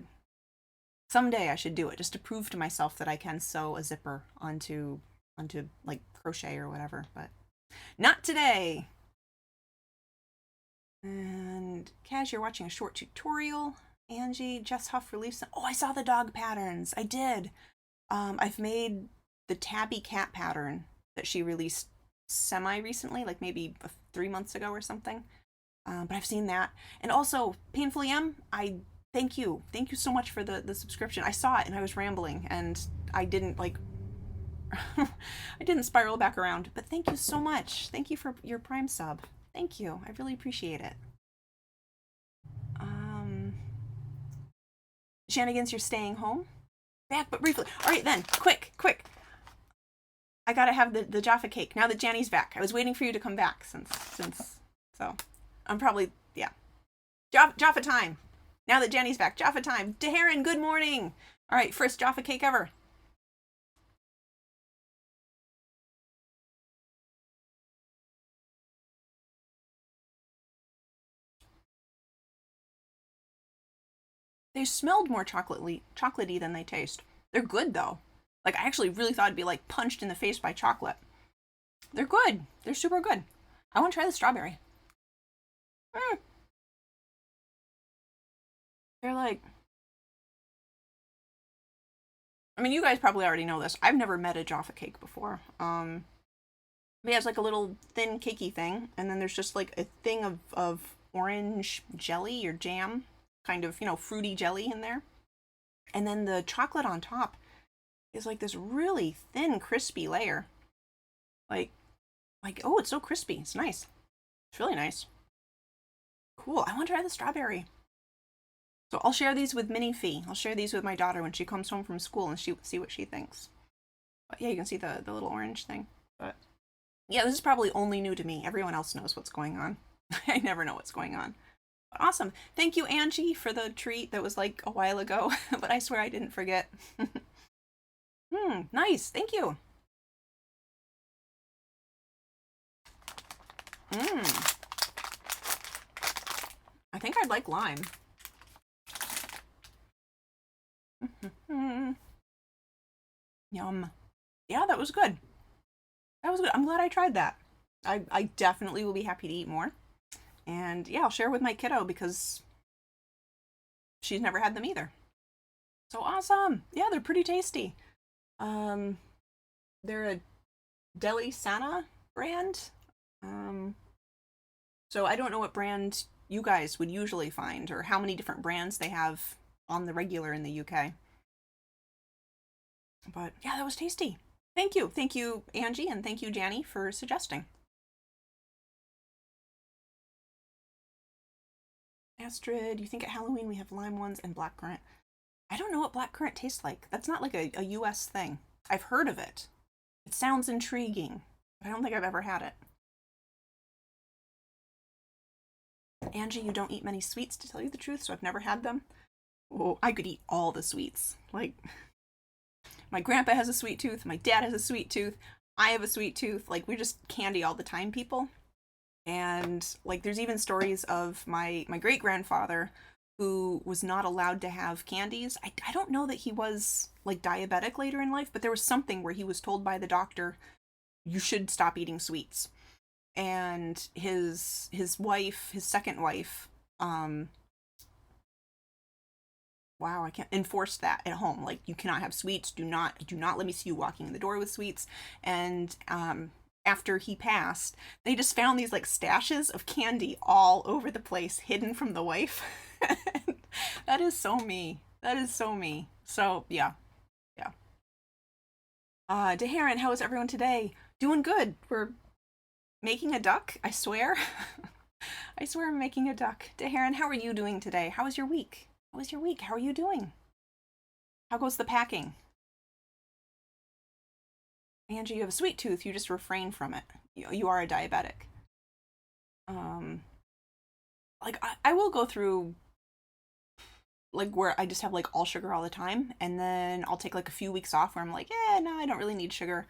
Someday I should do it, just to prove to myself that I can sew a zipper onto like crochet or whatever, but not today. And Kaz, you're watching a short tutorial. Angie, Jess Huff released. Oh, I saw the dog patterns. I did. I've made the tabby cat pattern that she released semi-recently, like maybe 3 months ago or something. But I've seen that. And also, Painfully M, I thank you. Thank you so much for the subscription. I saw it and I was rambling and I didn't I didn't spiral back around. But thank you so much. Thank you for your Prime sub. Thank you. I really appreciate it. Shenanigans, you're staying home? Back, but briefly. All right, then. Quick. I gotta have the Jaffa cake now that Janny's back. I was waiting for you to come back since so I'm probably, yeah. Jaffa time. Now that Janny's back, Jaffa time. Deharan, good morning. All right, first Jaffa cake ever. They smelled more chocolatey than they taste. They're good though. Like I actually really thought I'd be like punched in the face by chocolate. They're good. They're super good. I want to try the strawberry. Mm. They're like, I mean, you guys probably already know this. I've never met a Jaffa cake before. It has like a little thin cakey thing, and then there's just like a thing of orange jelly or jam, kind of, fruity jelly in there. And then the chocolate on top is like this really thin, crispy layer. Like, oh, it's so crispy. It's nice. It's really nice. Cool. I want to try the strawberry. So I'll share these with PhoenixFy. I'll share these with my daughter when she comes home from school and she see what she thinks. But yeah, you can see the little orange thing. But yeah, this is probably only new to me. Everyone else knows what's going on. I never know what's going on. But awesome. Thank you, Angie, for the treat that was like a while ago, but I swear I didn't forget. Nice. Thank you. I think I'd like lime. Yum. Yeah, that was good. That was good. I'm glad I tried that. I definitely will be happy to eat more. And yeah, I'll share with my kiddo because she's never had them either. So awesome. Yeah, they're pretty tasty. Um, they're a Deli Sana brand. Um, so I don't know what brand you guys would usually find or how many different brands they have on the regular in the UK. But yeah, that was tasty. Thank you. Thank you, Angie, and thank you, Janny, for suggesting. Astrid, you think at Halloween we have lime ones and blackcurrant? I don't know what blackcurrant tastes like. That's not like a US thing. I've heard of it. It sounds intriguing, but I don't think I've ever had it. Angie, you don't eat many sweets, to tell you the truth, so I've never had them. Oh, I could eat all the sweets. Like, my grandpa has a sweet tooth, my dad has a sweet tooth, I have a sweet tooth. Like, we're just candy all the time people. And like there's even stories of my great grandfather who was not allowed to have candies. I don't know that he was like diabetic later in life, but there was something where he was told by the doctor you should stop eating sweets. And his wife, his second wife, wow, I can't enforce that at home. Like you cannot have sweets. Do not let me see you walking in the door with sweets. And after he passed, they just found these like stashes of candy all over the place, hidden from the wife. That is so me. That is so me. So yeah, yeah. Deharan, how is everyone today? Doing good. We're making a duck. I swear. I swear I'm making a duck. Deharan, how are you doing today? How was your week? How was your week? How are you doing? How goes the packing? Angie, you have a sweet tooth. You just refrain from it. You are a diabetic. Um, like I will go through like where I just have like all sugar all the time, and then I'll take like a few weeks off where I'm like, yeah, no, I don't really need sugar.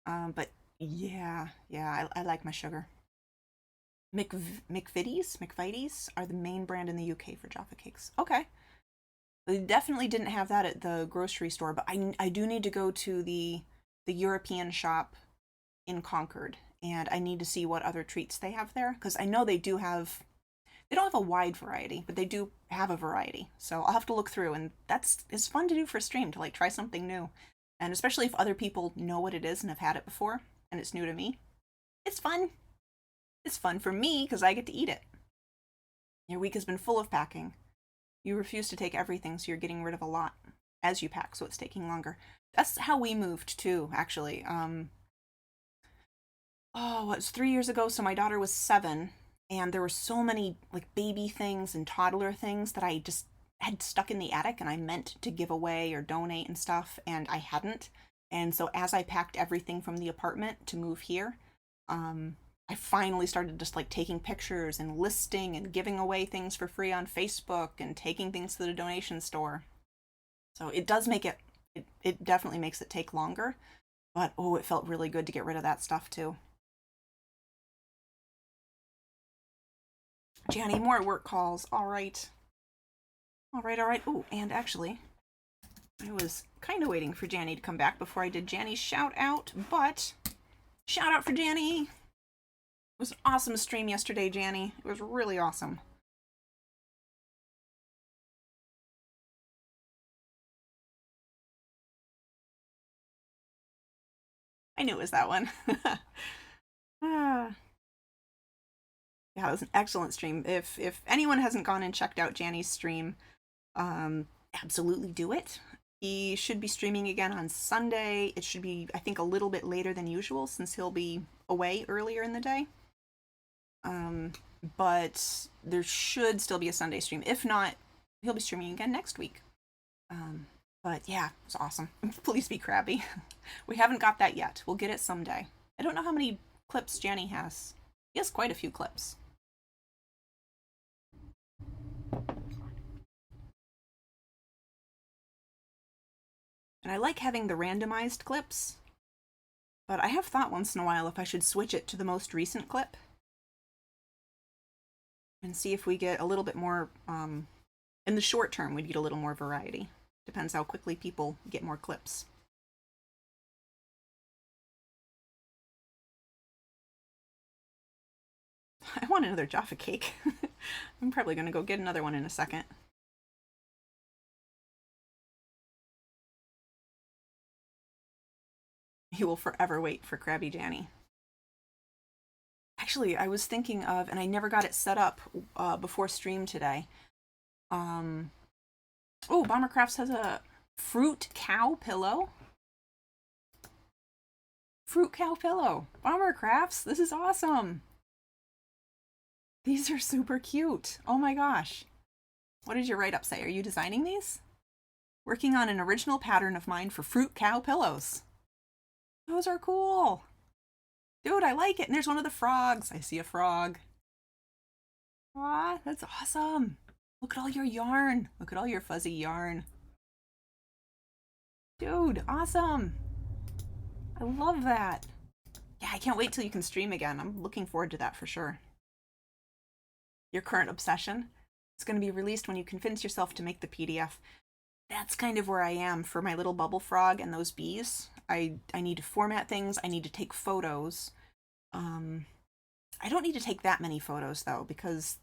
But yeah, I like my sugar. McVitie's are the main brand in the UK for Jaffa cakes. Okay. They definitely didn't have that at the grocery store, but I do need to go to the European shop in Concord, and I need to see what other treats they have there because I know they don't have a wide variety, but they do have a variety. So I'll have to look through, and it's fun to do for a stream to like try something new, and especially if other people know what it is and have had it before, and it's new to me. It's fun. It's fun for me because I get to eat it. Your week has been full of packing. You refuse to take everything, so you're getting rid of a lot as you pack, so it's taking longer. That's how we moved too, actually. Oh, it was 3 years ago, so my daughter was 7, and there were so many like baby things and toddler things that I just had stuck in the attic and I meant to give away or donate and stuff, and I hadn't. And so as I packed everything from the apartment to move here, I finally started just like taking pictures and listing and giving away things for free on Facebook and taking things to the donation store. So it does make it definitely makes it take longer, but oh, it felt really good to get rid of that stuff too. Janny, more work calls. All right. All right, all right. Oh, and actually, I was kind of waiting for Janny to come back before I did Janny's shout out, but shout out for Janny. It was an awesome stream yesterday, Janny. It was really awesome. I knew it was that one. Ah. Yeah, it was an excellent stream. If anyone hasn't gone and checked out Janny's stream, absolutely do it. He should be streaming again on Sunday. It should be, I think, a little bit later than usual since he'll be away earlier in the day. But there should still be a Sunday stream. If not, he'll be streaming again next week. But yeah, it was awesome. Please be crabby. We haven't got that yet. We'll get it someday. I don't know how many clips Janny has. He has quite a few clips. And I like having the randomized clips, but I have thought once in a while if I should switch it to the most recent clip and see if we get a little bit more, in the short term, we'd get a little more variety. Depends how quickly people get more clips. I want another Jaffa cake. I'm probably going to go get another one in a second. He will forever wait for Krabby Janny. Actually, I was thinking of, and I never got it set up before stream today. Oh, Bombercrafts has a fruit cow pillow. Fruit cow pillow. Bombercrafts, this is awesome. These are super cute. Oh my gosh. What did your write-up say? Are you designing these? Working on an original pattern of mine for fruit cow pillows. Those are cool. Dude, I like it. And there's one of the frogs. I see a frog. Aw, that's awesome. Look at all your yarn. Look at all your fuzzy yarn. Dude, awesome. I love that. Yeah, I can't wait till you can stream again. I'm looking forward to that for sure. Your current obsession? It's going to be released when you convince yourself to make the PDF. That's kind of where I am for my little bubble frog and those bees. I need to format things. I need to take photos. I don't need to take that many photos though, because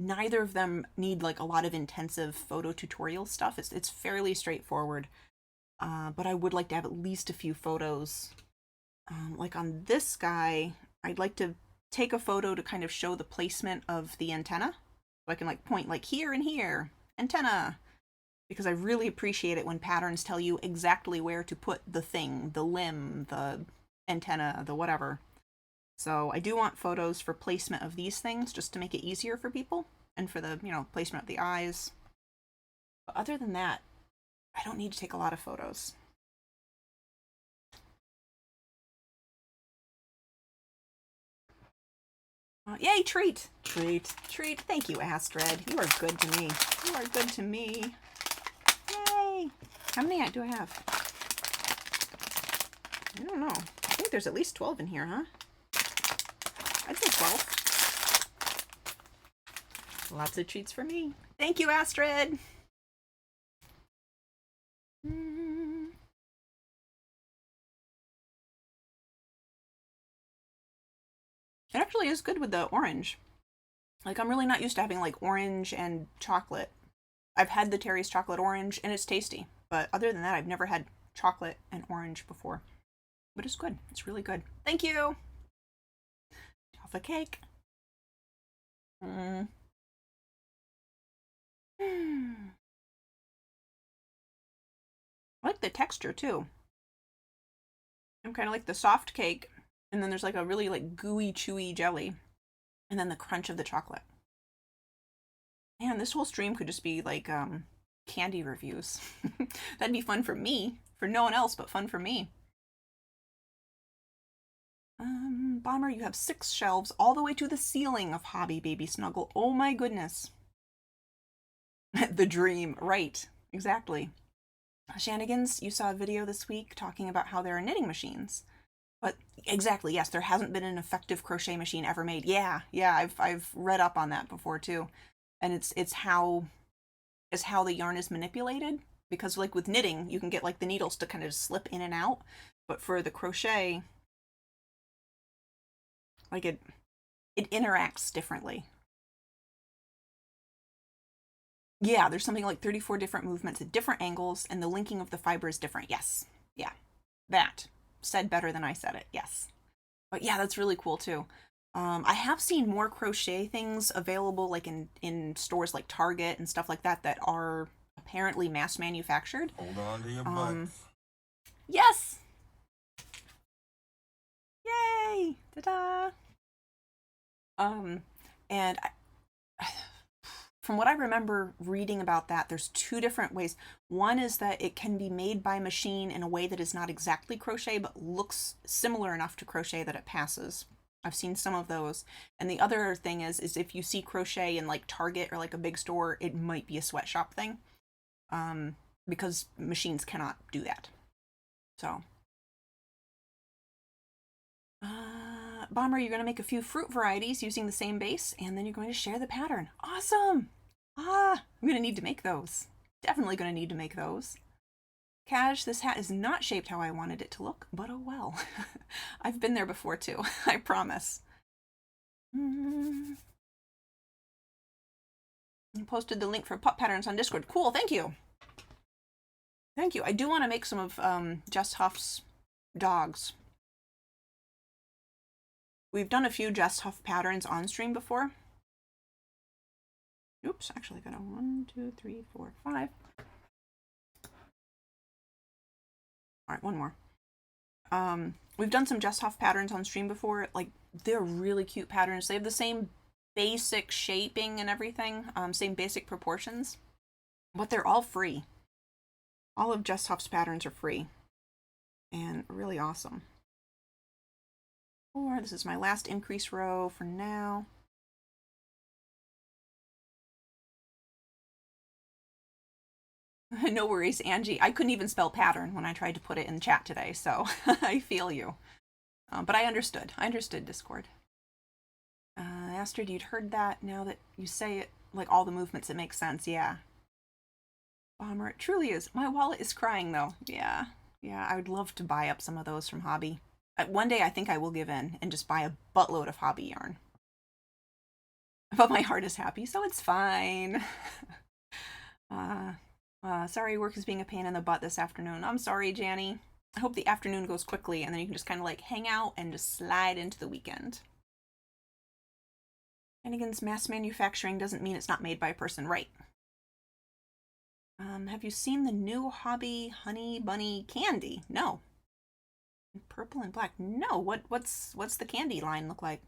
neither of them need like a lot of intensive photo tutorial stuff. It's fairly straightforward. But I would like to have at least a few photos. Like on this guy, I'd like to take a photo to kind of show the placement of the antenna. So I can like point like here and here, antenna. Because I really appreciate it when patterns tell you exactly where to put the thing, the limb, the antenna, the whatever. So I do want photos for placement of these things just to make it easier for people and for the, placement of the eyes. But other than that, I don't need to take a lot of photos. Yay, treat! Treat. Thank you, Astrid. You are good to me. You are good to me. Yay! How many do I have? I don't know. I think there's at least 12 in here, huh? I'd say 12. Lots of treats for me. Thank you, Astrid! It actually is good with the orange. Like, I'm really not used to having, like, orange and chocolate. I've had the Terry's chocolate orange, and it's tasty. But other than that, I've never had chocolate and orange before. But it's good. It's really good. Thank you! Jaffa cake. I like the texture, too. I'm kind of like the soft cake, and then there's like a really like gooey, chewy jelly, and then the crunch of the chocolate. Man, this whole stream could just be like candy reviews. That'd be fun for me, for no one else, but fun for me. Bomber, you have 6 shelves all the way to the ceiling of Hobby Baby Snuggle. Oh my goodness. The dream, right, exactly. Shenanigans, you saw a video this week talking about how there are knitting machines. But exactly, yes, there hasn't been an effective crochet machine ever made. Yeah, I've read up on that before too. And it's how is how the yarn is manipulated. Because like with knitting, you can get like the needles to kind of slip in and out. But for the crochet, like it interacts differently. Yeah, there's something like 34 different movements at different angles, and the linking of the fiber is different. Yes. Yeah. That. Said better than I said it. Yes. But yeah, that's really cool too. I have seen more crochet things available like in stores like Target and stuff like that that are apparently mass manufactured. Hold on to your butts. Yes! Yay! Ta-da! And from what I remember reading about that, there's two different ways. One is that it can be made by machine in a way that is not exactly crochet, but looks similar enough to crochet that it passes. I've seen some of those. And the other thing is if you see crochet in like Target or like a big store, it might be a sweatshop thing. Because machines cannot do that. So. Bomber, you're going to make a few fruit varieties using the same base, and then you're going to share the pattern. Awesome! I'm going to need to make those. Definitely going to need to make those. Cash, this hat is not shaped how I wanted it to look, but oh well. I've been there before too, I promise. You posted the link for pup patterns on Discord. Cool, thank you. Thank you. I do want to make some of Jess Huff's dogs. We've done a few Jess Huff patterns on stream before. Oops, actually got a 1, 2, 3, 4, 5. All right, one more. We've done some Jess Huff patterns on stream before. Like, they're really cute patterns. They have the same basic shaping and everything, same basic proportions, but they're all free. All of Jess Huff's patterns are free and really awesome. This is my last increase row for now. No worries, Angie. I couldn't even spell pattern when I tried to put it in the chat today, so I feel you. But I understood. I understood Discord. Astrid, you'd heard that. Now that you say it, like all the movements, it makes sense. Yeah. Bomber, it truly is. My wallet is crying, though. Yeah. Yeah, I would love to buy up some of those from Hobby. One day I think I will give in and just buy a buttload of Hobby yarn. But my heart is happy, so it's fine. Sorry work is being a pain in the butt this afternoon. I'm sorry, Janny. I hope the afternoon goes quickly and then you can just kind of like hang out and just slide into the weekend. Hennigan's mass manufacturing doesn't mean it's not made by a person, right? Have you seen the new Hobby Honey Bunny candy? No. Purple and black? No. What's the candy line look like?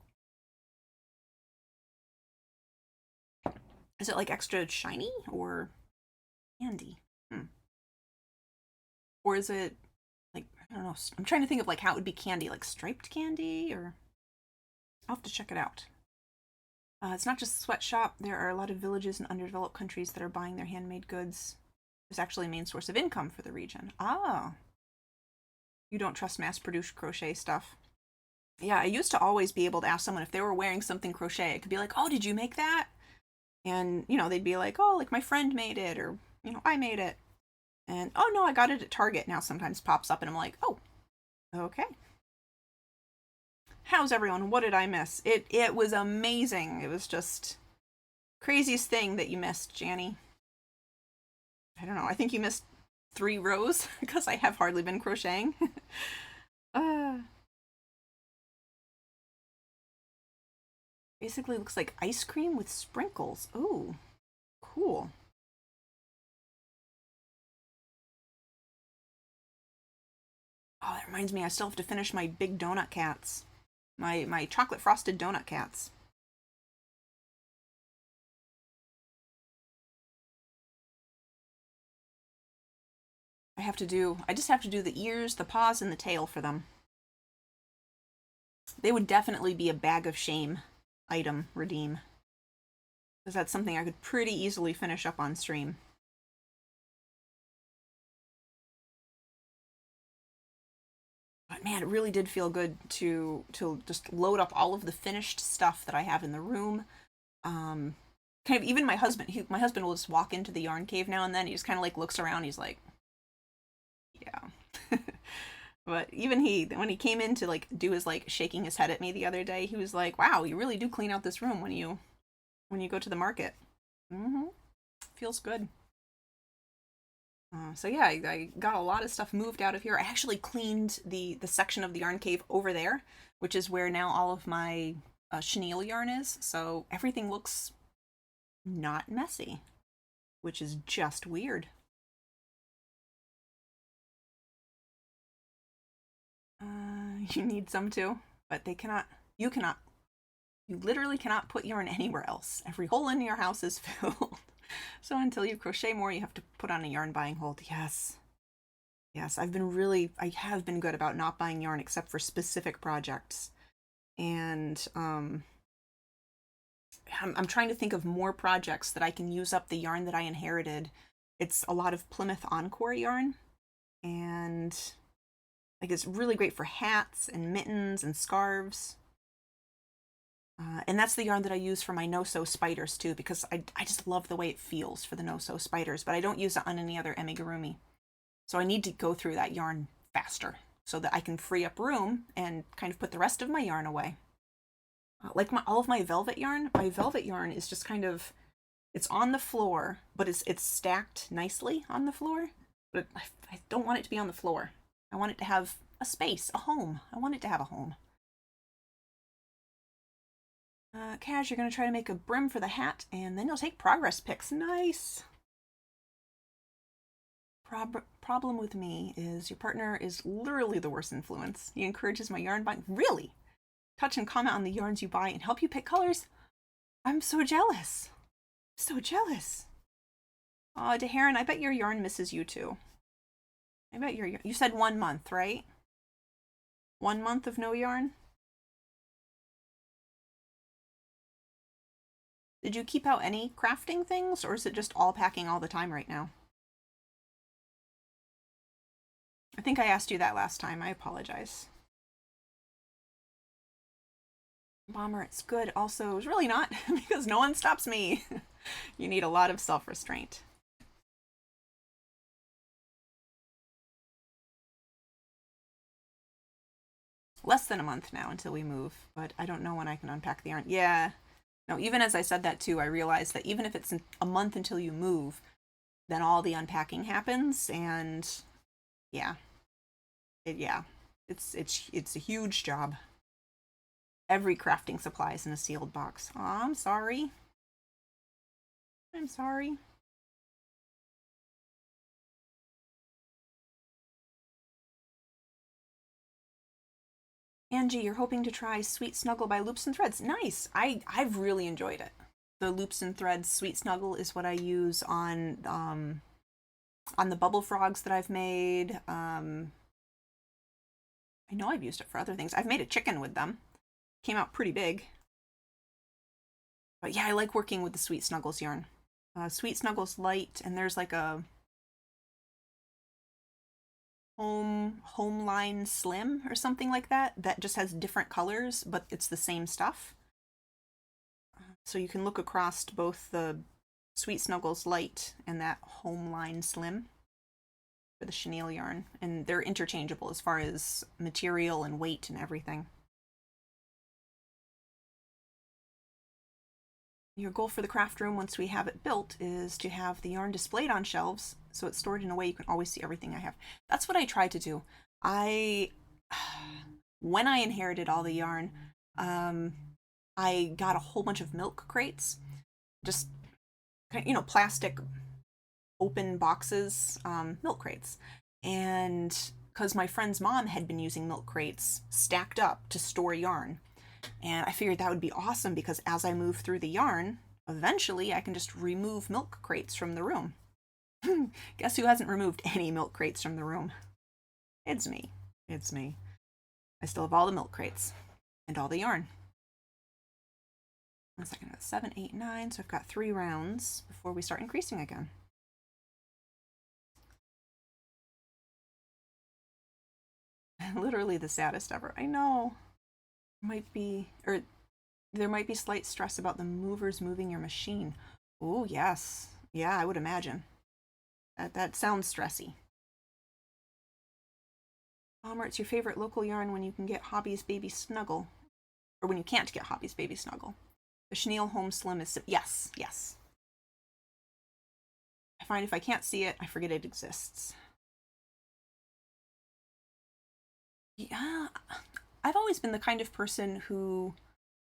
Is it like extra shiny or candy? Or is it like, I don't know, I'm trying to think of like how it would be candy, like striped candy, or I'll have to check it out. It's not just a sweatshop. There are a lot of villages in underdeveloped countries that are buying their handmade goods. It's actually a main source of income for the region. Ah. You don't trust mass-produced crochet stuff. Yeah, I used to always be able to ask someone if they were wearing something crochet. I could be like, oh, did you make that? And, you know, they'd be like, oh, like my friend made it, or, you know, I made it. And, oh, no, I got it at Target. Now sometimes pops up and I'm like, oh, okay. How's everyone? What did I miss? It was amazing. It was just craziest thing that you missed, Janny. I don't know. I think you missed 3 rows because I have hardly been crocheting. Basically looks like ice cream with sprinkles. Ooh, cool. Oh, that reminds me, I still have to finish my big donut cats. My chocolate frosted donut cats. I just have to do the ears, the paws, and the tail for them. They would definitely be a bag of shame item redeem. Because that's something I could pretty easily finish up on stream. But man, it really did feel good to just load up all of the finished stuff that I have in the room. kind of, even my husband, my husband will just walk into the yarn cave now and then. He just kind of like looks around. He's like, yeah. But even when he came in to like do his like shaking his head at me the other day, he was like, wow, you really do clean out this room when you go to the market. Mm-hmm. Feels good. So yeah, I got a lot of stuff moved out of here. I actually cleaned the section of the yarn cave over there, which is where now all of my chenille yarn is. So everything looks not messy, which is just weird. You need some too, but they cannot. You cannot. You literally cannot put yarn anywhere else. Every hole in your house is filled. So until you crochet more, you have to put on a yarn buying hold. Yes. Yes, I have been good about not buying yarn except for specific projects. And I'm trying to think of more projects that I can use up the yarn that I inherited. It's a lot of Plymouth Encore yarn, and like it's really great for hats and mittens and scarves. And that's the yarn that I use for my no-sew spiders too, because I just love the way it feels for the no-sew spiders, but I don't use it on any other amigurumi. So I need to go through that yarn faster so that I can free up room and kind of put the rest of my yarn away. Like all of my velvet yarn is just kind of, it's on the floor, but it's stacked nicely on the floor. But I don't want it to be on the floor. I want it to have a space, a home. I want it to have a home. Kaz, you're going to try to make a brim for the hat, and then you'll take progress pics. Nice! Problem with me is your partner is literally the worst influence. He encourages my yarn buying. Really? Touch and comment on the yarns you buy and help you pick colors? I'm so jealous. So jealous. Aw, Deharon, I bet your yarn misses you too. I bet you said 1 month, right? 1 month of no yarn? Did you keep out any crafting things, or is it just all packing all the time right now? I think I asked you that last time. I apologize. Bomber, it's good. Also, it's really not, because no one stops me. You need a lot of self-restraint. Less than a month now until we move, but I don't know when I can unpack the yarn. Yeah. No, even as I said that too, I realized that even if it's a month until you move, then all the unpacking happens, and yeah. It's a huge job. Every crafting supply is in a sealed box. Aw, I'm sorry. I'm sorry. Angie, you're hoping to try Sweet Snuggle by Loops and Threads. Nice. I've really enjoyed it. The Loops and Threads Sweet Snuggle is what I use on the bubble frogs that I've made. I know I've used it for other things. I've made a chicken with them. Came out pretty big. But yeah, I like working with the Sweet Snuggles yarn. Sweet Snuggles light, and there's like a home line slim or something like that just has different colors, but it's the same stuff. So you can look across both the Sweet Snuggles light and that home line slim for the chenille yarn, and they're interchangeable as far as material and weight and everything. Your goal for the craft room once we have it built is to have the yarn displayed on shelves so it's stored in a way you can always see everything I have. That's what I try to do. When I inherited all the yarn, I got a whole bunch of milk crates, just, plastic open boxes, milk crates. And because my friend's mom had been using milk crates stacked up to store yarn, and I figured that would be awesome because as I move through the yarn, eventually I can just remove milk crates from the room. Guess who hasn't removed any milk crates from the room? It's me. It's me. I still have all the milk crates and all the yarn. 1 second, 7, 8, 9. So I've got 3 rounds before we start increasing again. Literally the saddest ever. I know. There might be slight stress about the movers moving your machine. Oh, yes. Yeah, I would imagine. That sounds stressy. Palmer, it's your favorite local yarn when you can get Hobby's Baby Snuggle. Or when you can't get Hobby's Baby Snuggle. The chenille home slim is... Yes, yes. I find if I can't see it, I forget it exists. Yeah, I've always been the kind of person who,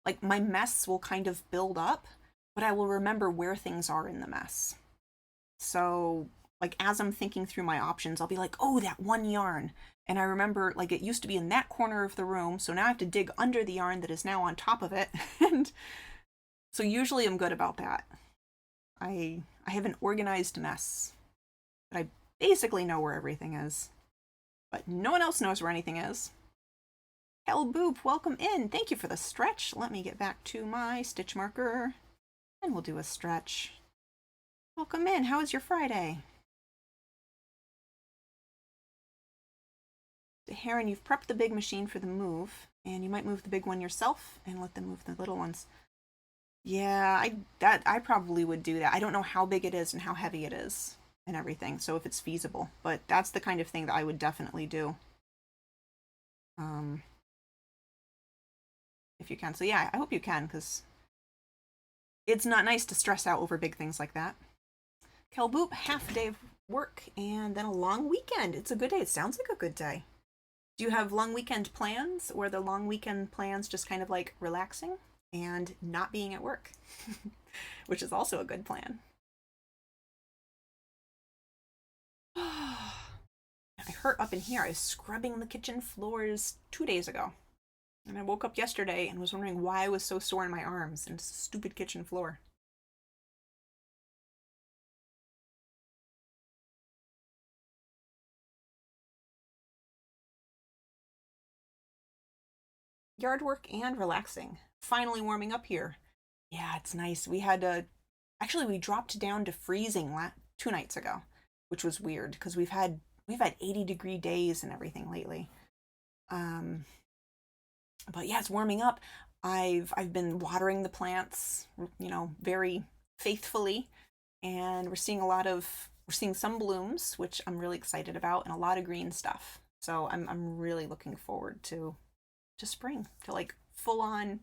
like, my mess will kind of build up, but I will remember where things are in the mess. So, like, as I'm thinking through my options, I'll be like, oh, that one yarn. And I remember, like, it used to be in that corner of the room, so now I have to dig under the yarn that is now on top of it. And so usually I'm good about that. I have an organized mess. But I basically know where everything is. But no one else knows where anything is. Hell Boop, welcome in. Thank you for the stretch. Let me get back to my stitch marker. And we'll do a stretch. Welcome in. How was your Friday? Heron, you've prepped the big machine for the move, and you might move the big one yourself and let them move the little ones. Yeah, I probably would do that. I don't know how big it is and how heavy it is and everything, so if it's feasible. But that's the kind of thing that I would definitely do. If you can. So yeah, I hope you can, because it's not nice to stress out over big things like that. Kelboop, half a day of work and then a long weekend. It's a good day. It sounds like a good day. Do you have long weekend plans, or the long weekend plans just kind of like relaxing and not being at work, which is also a good plan? I hurt up in here. I was scrubbing the kitchen floors 2 days ago. And I woke up yesterday and was wondering why I was so sore in my arms, and it's a stupid kitchen floor. Yard work and relaxing. Finally warming up here. Yeah, it's nice. We had actually we dropped down to freezing 2 nights ago, which was weird because we've had 80-degree days and everything lately. But yeah, it's warming up. I've been watering the plants, very faithfully, and we're seeing some blooms, which I'm really excited about, and a lot of green stuff. So I'm really looking forward to spring, to like full on.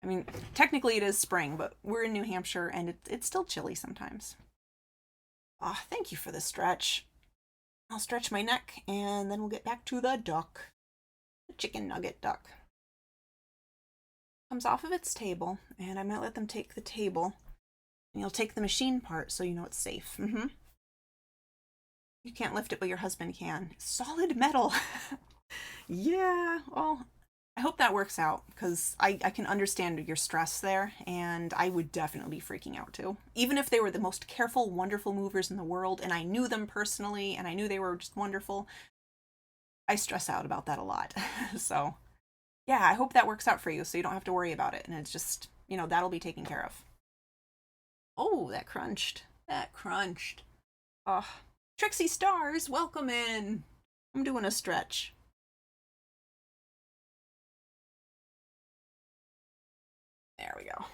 I mean, technically it is spring, but we're in New Hampshire and it's still chilly sometimes. Ah, thank you for the stretch. I'll stretch my neck and then we'll get back to the duck. The chicken nugget duck. Comes off of its table, and I might let them take the table. And you'll take the machine part so you know it's safe. Mm-hmm. You can't lift it, but your husband can. Solid metal. Yeah, well, I hope that works out, because I can understand your stress there, and I would definitely be freaking out too. Even if they were the most careful, wonderful movers in the world, and I knew them personally, and I knew they were just wonderful, I stress out about that a lot. So, yeah, I hope that works out for you so you don't have to worry about it, and it's just, that'll be taken care of. Oh, that crunched. That crunched. Oh, Trixie Stars, welcome in. I'm doing a stretch. There we go.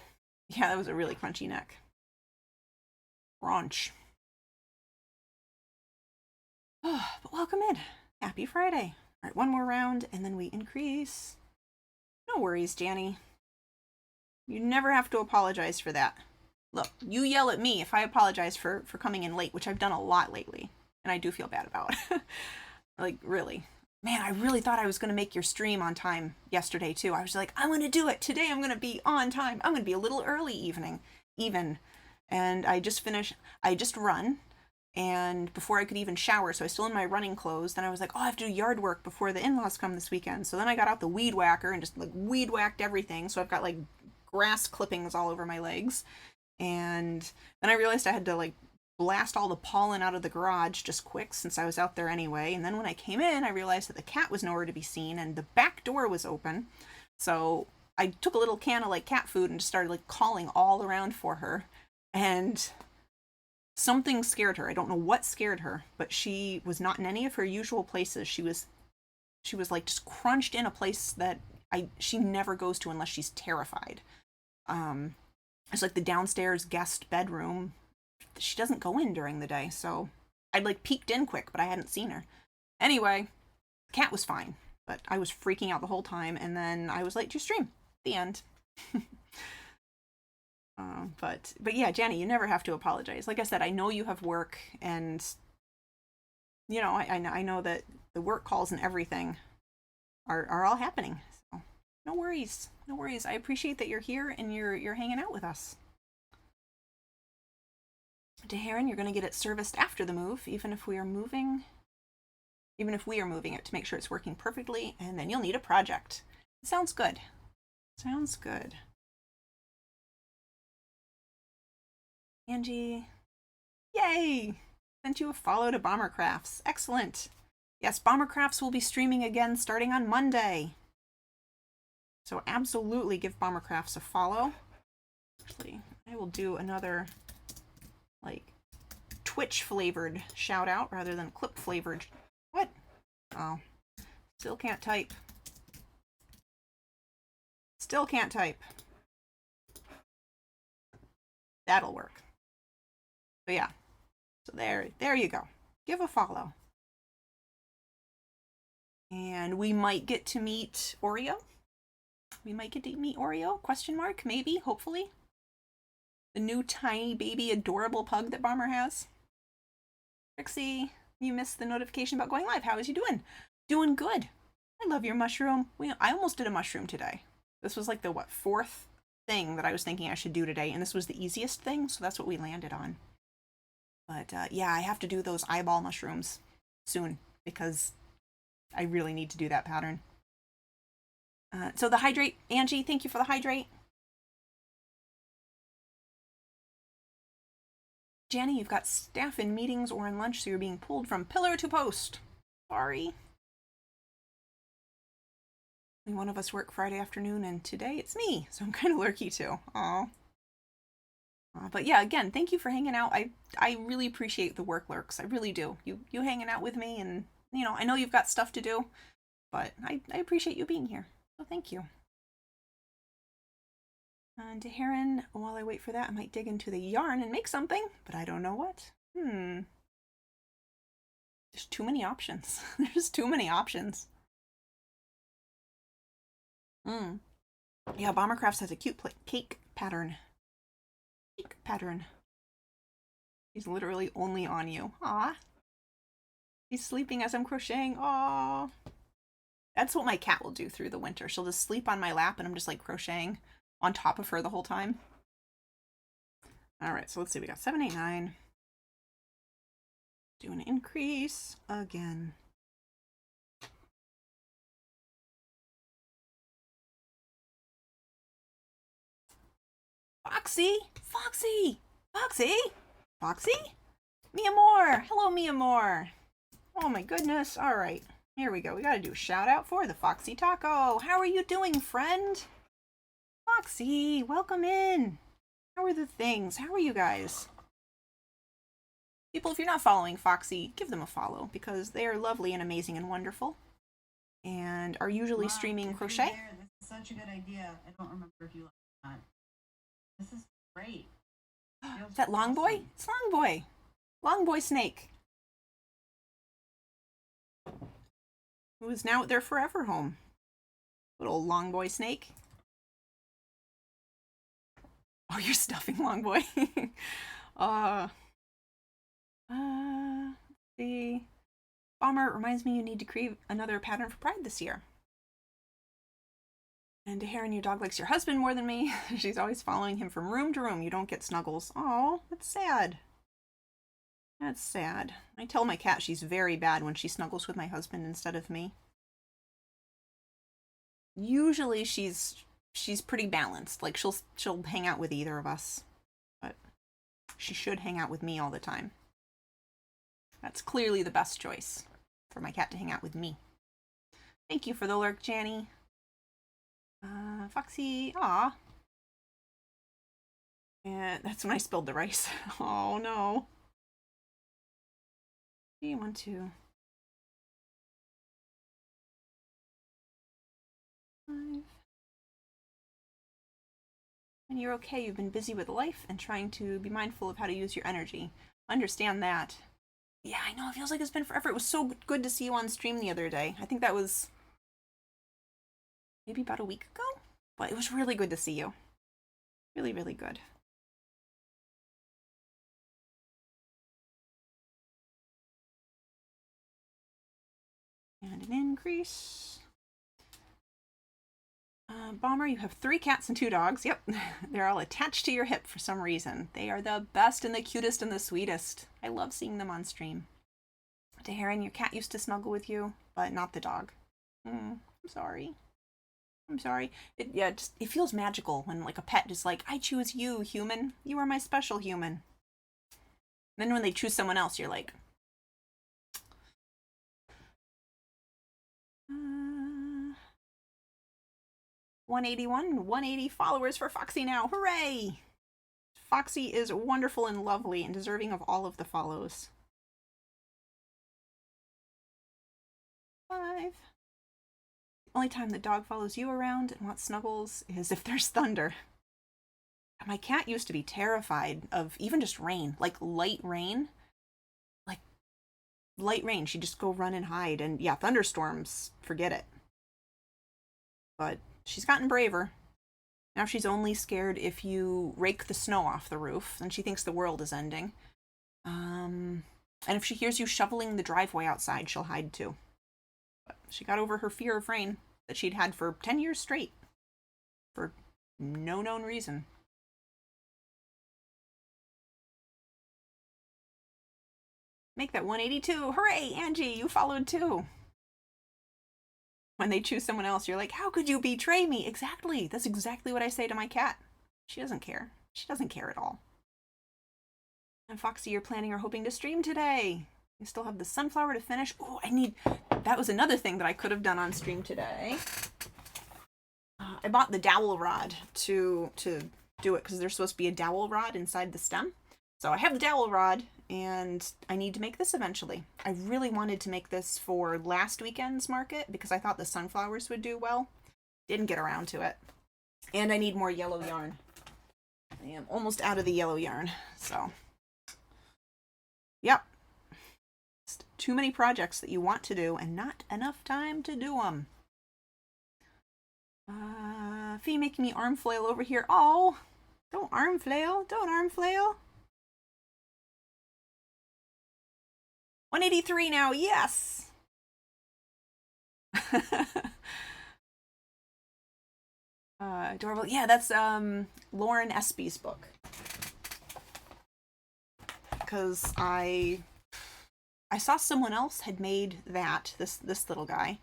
Yeah, that was a really crunchy neck. Crunch. Oh, but welcome in. Happy Friday. All right, one more round, and then we increase. No worries, Janny. You never have to apologize for that. Look, you yell at me if I apologize for coming in late, which I've done a lot lately, and I do feel bad about. Like, really. Man, I really thought I was going to make your stream on time yesterday, too. I was like, I'm going to do it. Today I'm going to be on time. I'm going to be a little early even. And I just run, and before I could even shower, so I was still in my running clothes. Then I was like, oh, I have to do yard work before the in-laws come this weekend. So then I got out the weed whacker and just, like, weed whacked everything. So I've got, like, grass clippings all over my legs. And then I realized I had to, like, blast all the pollen out of the garage just quick, since I was out there anyway. And then when I came in, I realized that the cat was nowhere to be seen and the back door was open. So I took a little can of like cat food and just started like calling all around for her. And something scared her. I don't know what scared her, but she was not in any of her usual places. She was like just crunched in a place that she never goes to unless she's terrified. It's like the downstairs guest bedroom. She doesn't go in during the day, so I'd like peeked in quick, but I hadn't seen her. Anyway, the cat was fine, but I was freaking out the whole time, and then I was late to stream. The end. But yeah, Janny, you never have to apologize. Like I said, I know you have work, and you know, I know that the work calls and everything are all happening. So no worries, no worries. I appreciate that you're here and you're hanging out with us. Deharon, you're going to get it serviced after the move, even if we are moving it to make sure it's working perfectly, and then you'll need a project. Sounds good. Sounds good. Angie, yay! Sent you a follow to Bombercrafts. Excellent. Yes, Bombercrafts will be streaming again starting on Monday. So absolutely give Bombercrafts a follow. Actually, I will do another like Twitch flavored shout out rather than clip flavored. What? Oh, still can't type. Still can't type. That'll work. But yeah, so there you go. Give a follow. And we might get to meet Oreo. We might get to meet Oreo, question mark, maybe, hopefully. The new tiny baby adorable pug that Bomber has. Trixie, you missed the notification about going live. How is you doing? Doing good. I love your mushroom. I almost did a mushroom today. This was like the, fourth thing that I was thinking I should do today, and this was the easiest thing, so that's what we landed on. But yeah, I have to do those eyeball mushrooms soon, because I really need to do that pattern. So the hydrate, Angie, thank you for the hydrate. Janny, you've got staff in meetings or in lunch, so you're being pulled from pillar to post. Sorry. One of us work Friday afternoon, and today it's me, so I'm kind of lurky too. Aw. But yeah, again, thank you for hanging out. I really appreciate the work lurks. I really do. You hanging out with me, and you know, I know you've got stuff to do, but I appreciate you being here. So thank you. And Heron, while I wait for that, I might dig into the yarn and make something, but I don't know what. There's too many options. There's too many options. Yeah, Bombercrafts has a cute cake pattern. Cake pattern. He's literally only on you. Aw. He's sleeping as I'm crocheting. Aw. That's what my cat will do through the winter. She'll just sleep on my lap and I'm just like crocheting on top of her the whole time. Alright, so let's see. We got 7, 8, 9. Do an increase again. Foxy! Foxy! Foxy! Foxy? Mia Moore! Hello, Mia Moore! Oh my goodness. Alright, here we go. We gotta do a shout out for the Foxy Taco. How are you doing, friend? Foxy, welcome in. How are the things? How are you guys? People, if you're not following Foxy, give them a follow because they are lovely and amazing and wonderful. And are usually streaming crochet. This is such a good idea. I don't remember if you like that. This is great. Is that Long Boy? It's Long Boy. Long Boy Snake. Who is now at their forever home. Little Long Boy Snake. Oh, you're stuffing Long Boy. See. Bomber, reminds me you need to create another pattern for Pride this year. And Heron, your dog likes your husband more than me. She's always following him from room to room. You don't get snuggles. Oh, that's sad. That's sad. I tell my cat she's very bad when she snuggles with my husband instead of me. Usually she's pretty balanced. Like she'll hang out with either of us. But she should hang out with me all the time. That's clearly the best choice for my cat to hang out with me. Thank you for the lurk, Janny. Foxy, aw. Yeah, that's when I spilled the rice. Oh no. 3, 1, 2. 5. When you're okay, you've been busy with life and trying to be mindful of how to use your energy. Understand that. Yeah, I know, it feels like it's been forever. It was so good to see you on stream the other day. I think that was maybe about a week ago, but it was really good to see you. Really, really good. And an increase. Bomber, you have 3 cats and 2 dogs. Yep, they're all attached to your hip for some reason. They are the best and the cutest and the sweetest. I love seeing them on stream. Heron, your cat used to snuggle with you, but not the dog. I'm sorry. I'm sorry. It feels magical when like a pet just like, I choose you, human. You are my special human. And then when they choose someone else, you're like, 180 followers for Foxy now. Hooray! Foxy is wonderful and lovely and deserving of all of the follows. 5. The only time the dog follows you around and wants snuggles is if there's thunder. My cat used to be terrified of even just rain, like light rain. Like light rain, she'd just go run and hide. And yeah, thunderstorms, forget it. But she's gotten braver. Now she's only scared if you rake the snow off the roof, and she thinks the world is ending. And if she hears you shoveling the driveway outside, she'll hide too. But she got over her fear of rain that she'd had for 10 years straight. For no known reason. Make that 182. Hooray, Angie, you followed too. When they choose someone else, you're like, how could you betray me? Exactly. That's exactly what I say to my cat. She doesn't care. She doesn't care at all. And Foxy, you're planning or hoping to stream today. You still have the sunflower to finish. Oh, that was another thing that I could have done on stream today. I bought the dowel rod to do it because there's supposed to be a dowel rod inside the stem. So I have the dowel rod and I need to make this eventually. I really wanted to make this for last weekend's market because I thought the sunflowers would do well. Didn't get around to it. And I need more yellow yarn. I am almost out of the yellow yarn, so. Yep. Just too many projects that you want to do and not enough time to do them. Fee making me arm flail over here. Oh, don't arm flail. Don't arm flail. 183 now, yes! Adorable. Yeah, that's Lauren Espy's book. Because I saw someone else had made that, this little guy.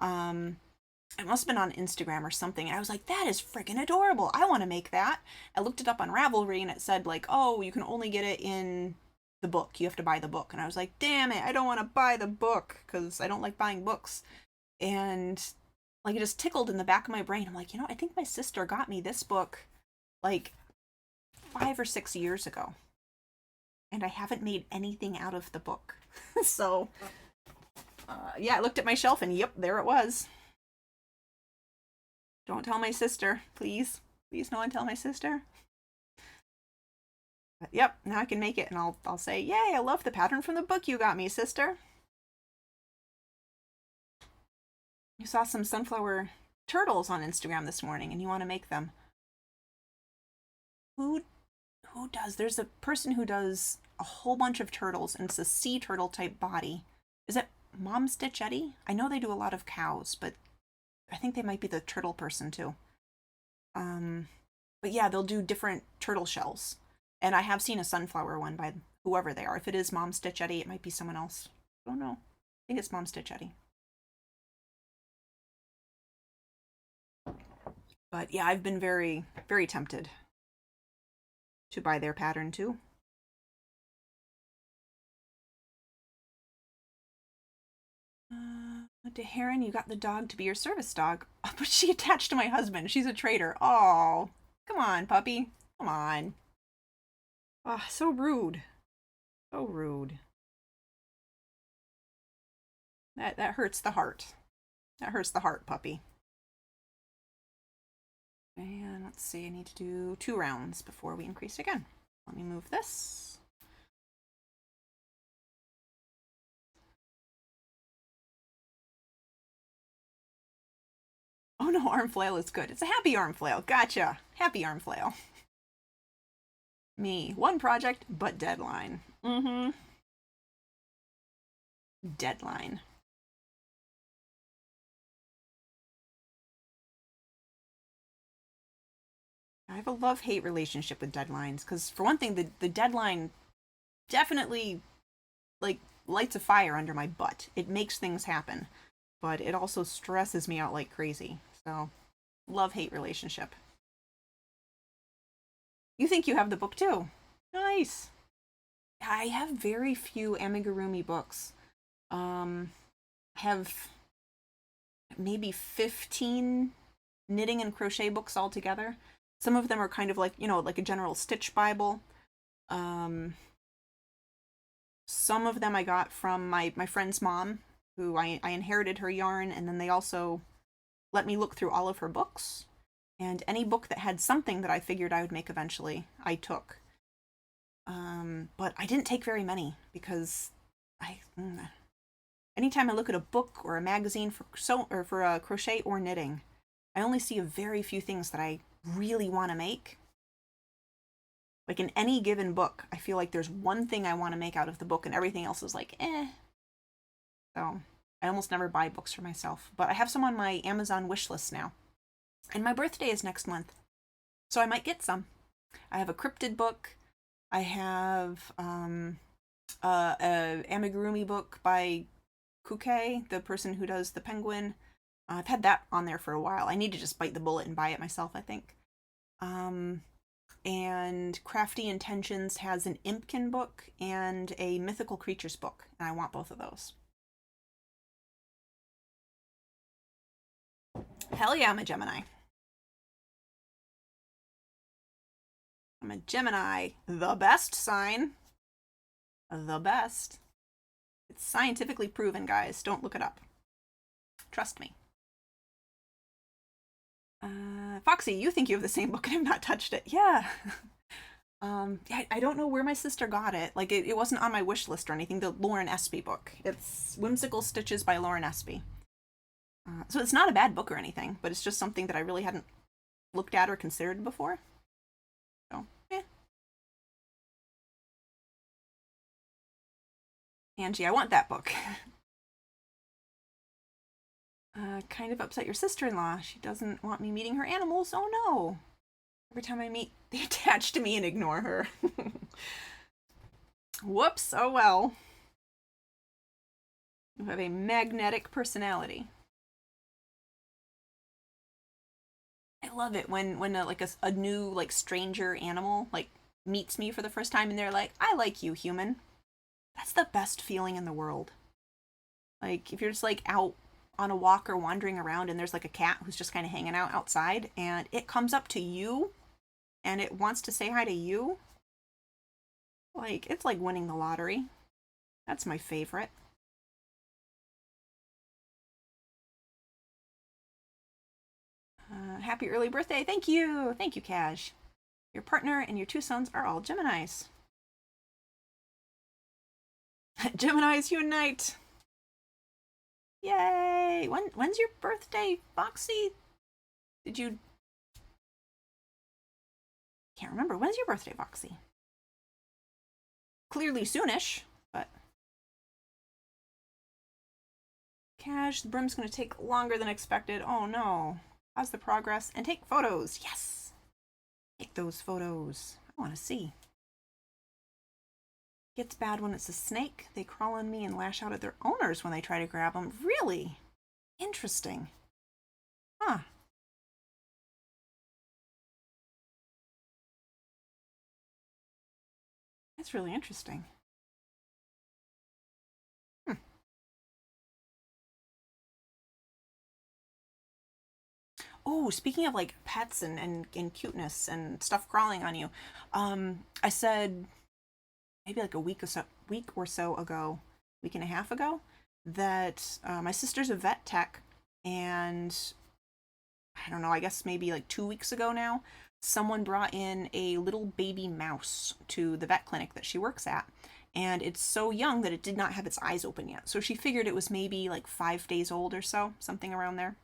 It must have been on Instagram or something, and I was like, that is freaking adorable. I want to make that. I looked it up on Ravelry, and it said, like, oh, you can only get it in the book. You have to buy the book. And I was like, damn it, I don't want to buy the book because I don't like buying books. And like it just tickled in the back of my brain. I'm like, I think my sister got me this book like 5 or 6 years ago. And I haven't made anything out of the book. So yeah, I looked at my shelf and yep, there it was. Don't tell my sister, please. Please no one tell my sister. But yep, now I can make it and I'll say, yay, I love the pattern from the book you got me, sister. You saw some sunflower turtles on Instagram this morning and you want to make them. Who does? There's a person who does a whole bunch of turtles and it's a sea turtle type body. Is it Mom Stitch Eddie? I know they do a lot of cows, but I think they might be the turtle person too. But yeah, they'll do different turtle shells. And I have seen a sunflower one by whoever they are. If it is Mom Stitch Eddie, it might be someone else. I don't know. I think it's Mom Stitch Eddie. But yeah, I've been very, very tempted to buy their pattern too. To Heron, you got the dog to be your service dog. But she attached to my husband. She's a traitor. Oh, come on, puppy. Come on. Oh, so rude. So rude. That hurts the heart. That hurts the heart, puppy. And let's see, I need to do 2 rounds before we increase again. Let me move this. Oh no, arm flail is good. It's a happy arm flail. Gotcha. Happy arm flail. Me. 1 project, but deadline. Deadline. I have a love-hate relationship with deadlines because, for one thing, the deadline definitely like lights a fire under my butt. It makes things happen, but it also stresses me out like crazy. So, love-hate relationship. You think you have the book too? Nice. I have very few amigurumi books. I have maybe 15 knitting and crochet books altogether. Some of them are kind of like, like a general stitch Bible. Some of them I got from my friend's mom, who I inherited her yarn, and then they also let me look through all of her books. And any book that had something that I figured I would make eventually, I took. But I didn't take very many because anytime I look at a book or a magazine for crochet or knitting, I only see a very few things that I really want to make. Like in any given book, I feel like there's one thing I want to make out of the book and everything else is like, eh. So I almost never buy books for myself, but I have some on my Amazon wish list now. And my birthday is next month, so I might get some. I have a cryptid book. I have a amigurumi book by Kuke, the person who does the penguin. I've had that on there for a while. I need to just bite the bullet and buy it myself, I think. And Crafty Intentions has an Impkin book and a Mythical Creatures book, and I want both of those. Hell yeah, I'm a Gemini. I'm a Gemini. The best sign. The best. It's scientifically proven, guys. Don't look it up. Trust me. Foxy, you think you have the same book and have not touched it. Yeah. I don't know where my sister got it. Like, it wasn't on my wish list or anything. The Lauren Espy book. It's Whimsical Stitches by Lauren Espy. So it's not a bad book or anything, but it's just something that I really hadn't looked at or considered before. So, yeah. Angie, I want that book. Kind of upset your sister-in-law. She doesn't want me meeting her animals. Oh no. Every time I meet, they attach to me and ignore her. Whoops, oh well. You have a magnetic personality. I love it when a new like stranger animal like meets me for the first time and they're like, I like you, human. That's the best feeling in the world. Like if you're just like out on a walk or wandering around and there's like a cat who's just kind of hanging out outside and it comes up to you and it wants to say hi to you, like it's like winning the lottery. That's my favorite. Happy early birthday. Thank you, Cash. Your partner and your 2 sons are all Geminis. Geminis unite. Yay! When's your birthday, Foxy? Can't remember. When's your birthday, Foxy? Clearly soonish, but... Cash, the broom's gonna take longer than expected. Oh no. How's the progress? And take photos. Yes! Take those photos. I want to see. Gets bad when it's a snake. They crawl on me and lash out at their owners when they try to grab them. Really? Interesting. Huh. That's really interesting. Oh, speaking of like pets and cuteness and stuff crawling on you, I said maybe like a week or so ago, week and a half ago, that my sister's a vet tech, and I don't know, I guess maybe like 2 weeks ago now, someone brought in a little baby mouse to the vet clinic that she works at. And it's so young that it did not have its eyes open yet. So she figured it was maybe like 5 days old or so, something around there.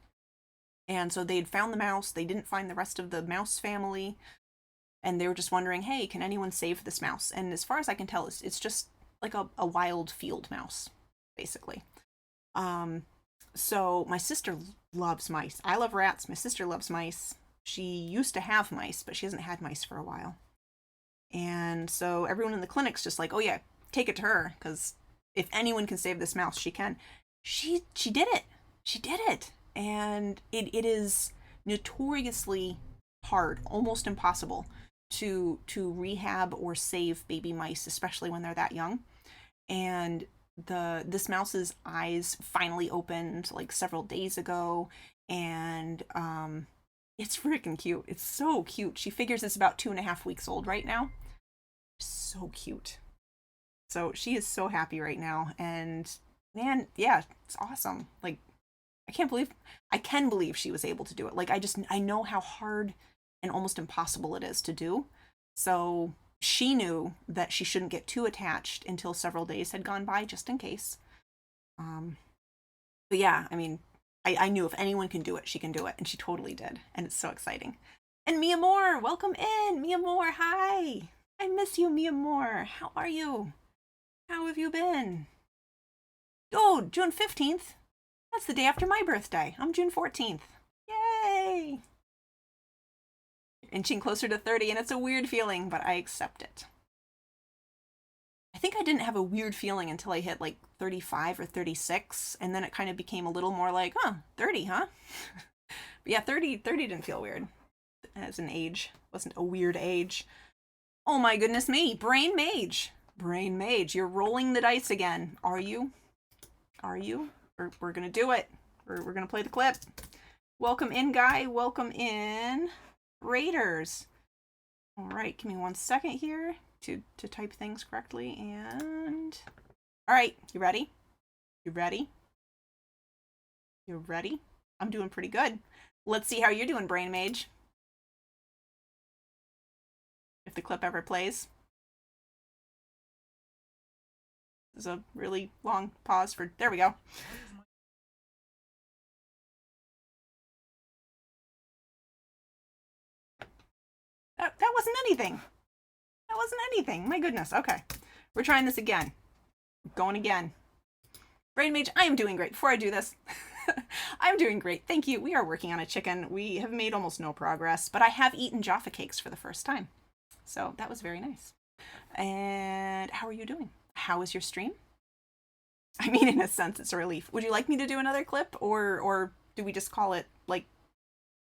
And so they'd found the mouse. They didn't find the rest of the mouse family. And they were just wondering, hey, can anyone save this mouse? And as far as I can tell, it's just like a wild field mouse, basically. So my sister loves mice. I love rats. My sister loves mice. She used to have mice, but she hasn't had mice for a while. And so everyone in the clinic's just like, oh yeah, take it to her, because if anyone can save this mouse, she can. She did it. She did it. And it is notoriously hard, almost impossible, to rehab or save baby mice, especially when they're that young. And this mouse's eyes finally opened like several days ago, and it's freaking cute. It's so cute. She figures it's about 2.5 weeks old right now. So cute. So she is so happy right now, and man, yeah, it's awesome. Like, I can believe she was able to do it. Like, I know how hard and almost impossible it is to do. So she knew that she shouldn't get too attached until several days had gone by, just in case. But yeah, I mean, I knew if anyone can do it, she can do it, and she totally did, and it's so exciting. And Mia Moore, welcome in, Mia Moore. Hi, I miss you, Mia Moore. How are you? How have you been? Oh, June 15th. That's the day after my birthday. I'm June 14th. Yay! Inching closer to 30, and it's a weird feeling, but I accept it. I think I didn't have a weird feeling until I hit like 35 or 36, and then it kind of became a little more like, 30, huh? But yeah, 30 didn't feel weird as an age. It wasn't a weird age. Oh my goodness me, Brain Mage. Brain Mage, you're rolling the dice again. Are you? Are you? We're gonna do it. We're gonna play the clip. Welcome in, Guy. Welcome in, Raiders. All right, give me 1 second here to type things correctly. And all right, you ready? You ready? You ready? I'm doing pretty good. Let's see how you're doing, Brain Mage. If the clip ever plays. This is a really long pause for, there we go. That wasn't anything. That wasn't anything. My goodness. Okay. We're trying this again. Going again. Brain Mage, I am doing great. Before I do this, I'm doing great. Thank you. We are working on a chicken. We have made almost no progress, but I have eaten Jaffa cakes for the first time. So that was very nice. And how are you doing? How was your stream? I mean, in a sense, it's a relief. Would you like me to do another clip, or do we just call it, like,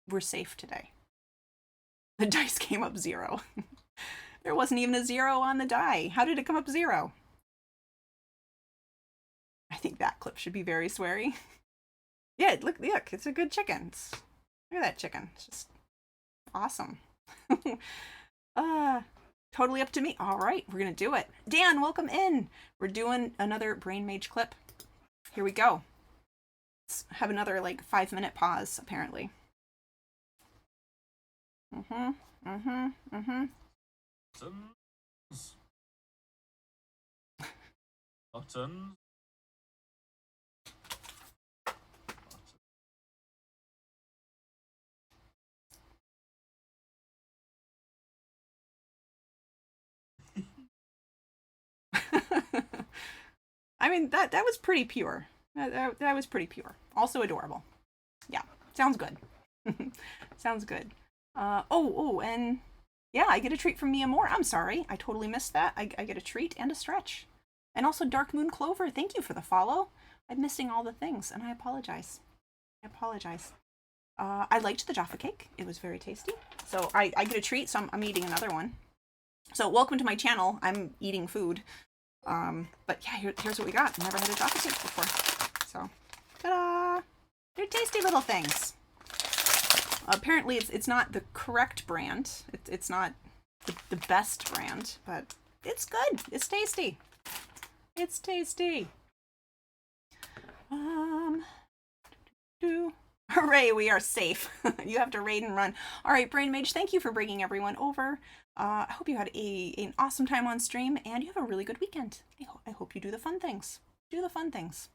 we're safe today? The dice came up 0. There wasn't even a 0 on the die. How did it come up 0? I think that clip should be very sweary. Yeah, look, it's a good chicken. Look at that chicken. It's just awesome. Totally up to me. All right, we're gonna do it. Dan, welcome in. We're doing another Brain Mage clip. Here we go. Let's have another like 5-minute pause, apparently. Buttons. I mean, that was pretty pure. That was pretty pure. Also adorable. Yeah, sounds good. Sounds good. And yeah, I get a treat from Mia Moore. I'm sorry, I totally missed that. I get a treat and a stretch. And also Dark Moon Clover, thank you for the follow. I'm missing all the things, and I apologize. I liked the Jaffa cake. It was very tasty. So I get a treat, so I'm eating another one. So welcome to my channel. I'm eating food. But yeah, here's what we got. Never had a Jaffa cake before. So, ta-da! They're tasty little things. Apparently it's not the correct brand. It's not the best brand, but it's good. It's tasty. It's tasty. Hooray, we are safe. You have to raid and run. All right, Brain Mage, thank you for bringing everyone over. I hope you had an awesome time on stream and you have a really good weekend. I hope you do the fun things. Do the fun things.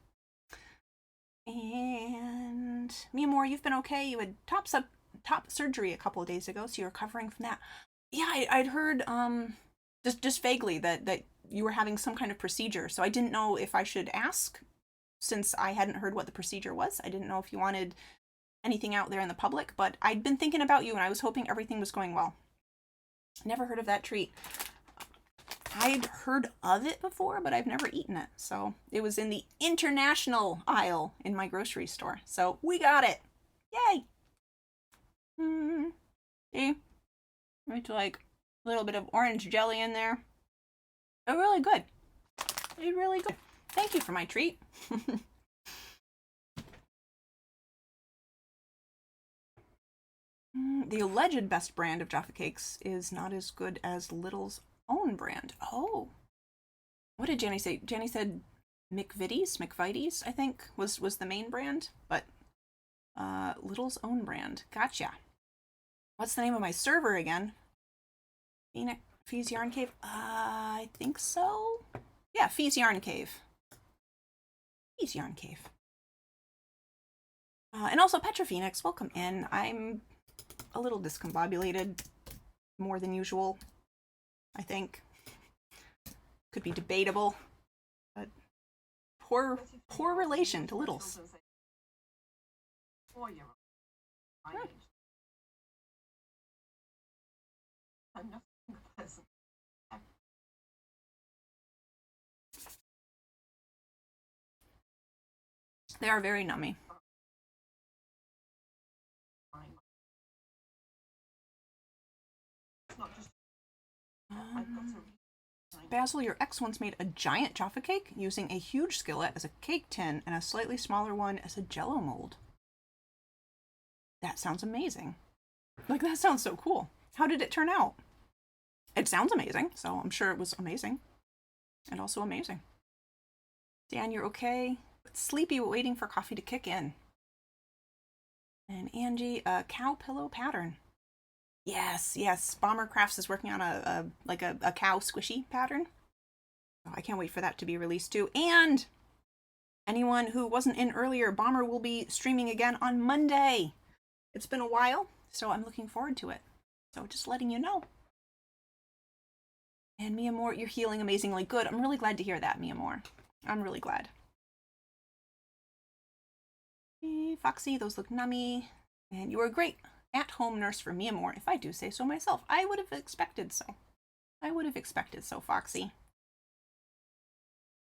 And Mia Moore, you've been okay. You had top surgery a couple of days ago, so you're recovering from that. Yeah, I'd heard just vaguely that you were having some kind of procedure, so I didn't know if I should ask since I hadn't heard what the procedure was. I didn't know if you wanted anything out there in the public, but I'd been thinking about you and I was hoping everything was going well. Never heard of that treat. I'd heard of it before, but I've never eaten it. So it was in the international aisle in my grocery store. So we got it. Yay. See? It's like a little bit of orange jelly in there. They're really good. They're really good. Thank you for my treat. The alleged best brand of Jaffa Cakes is not as good as Little's own brand. Oh. What did Jenny say? Jenny said McVitie's, I think, was the main brand, but Little's own brand. Gotcha. What's the name of my server again? Fee's Yarn Cave? I think so. Yeah, Fee's Yarn Cave. Fee's Yarn Cave. And also Petra Phoenix, welcome in. I'm a little discombobulated, more than usual, I think. Could be debatable, but poor relation to Littles. 4-year-old. My age. I'm nothing pleasant. They are very nummy. Basil, your ex once made a giant Jaffa cake using a huge skillet as a cake tin and a slightly smaller one as a jello mold. That sounds amazing. Like, that sounds so cool. How did it turn out? It sounds amazing, so I'm sure it was amazing. And also amazing. Dan, you're okay? But sleepy, waiting for coffee to kick in. And Angie, a cow pillow pattern. Yes. Bomber Crafts is working on a cow squishy pattern. Oh, I can't wait for that to be released too. And anyone who wasn't in earlier, Bomber will be streaming again on Monday. It's been a while, so I'm looking forward to it. So just letting you know. And Mia Moore, you're healing amazingly good. I'm really glad to hear that, Mia Moore. I'm really glad. Hey, Foxy, those look nummy. And you were a great at-home nurse for Mia Moore, if I do say so myself. I would have expected so. Foxy.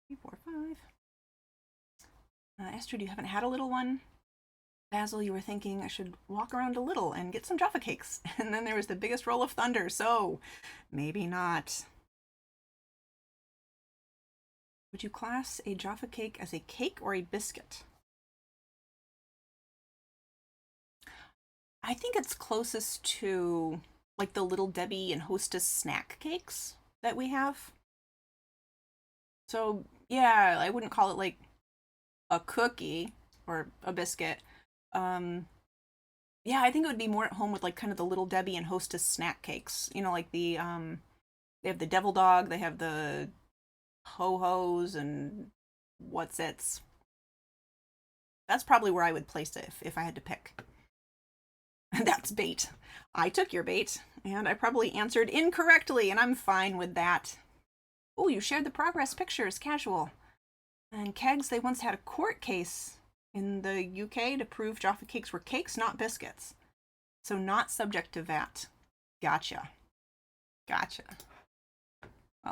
3, 4, 5. Esther, you haven't had a little one? Basil, you were thinking I should walk around a little and get some Jaffa cakes. And then there was the biggest roll of thunder, so maybe not. Would you class a Jaffa cake as a cake or a biscuit? I think it's closest to like the Little Debbie and Hostess snack cakes that we have. So yeah, I wouldn't call it like a cookie or a biscuit. Yeah, I think it would be more at home with like kind of the Little Debbie and Hostess snack cakes. You know, like the they have the Devil Dog, they have the Ho-Hos and What's Its. That's probably where I would place it if I had to pick. That's bait. I took your bait, and I probably answered incorrectly, and I'm fine with that. Oh, you shared the progress pictures, casual. And Kegs, they once had a court case in the UK to prove Jaffa cakes were cakes, not biscuits. So not subject to VAT. Gotcha.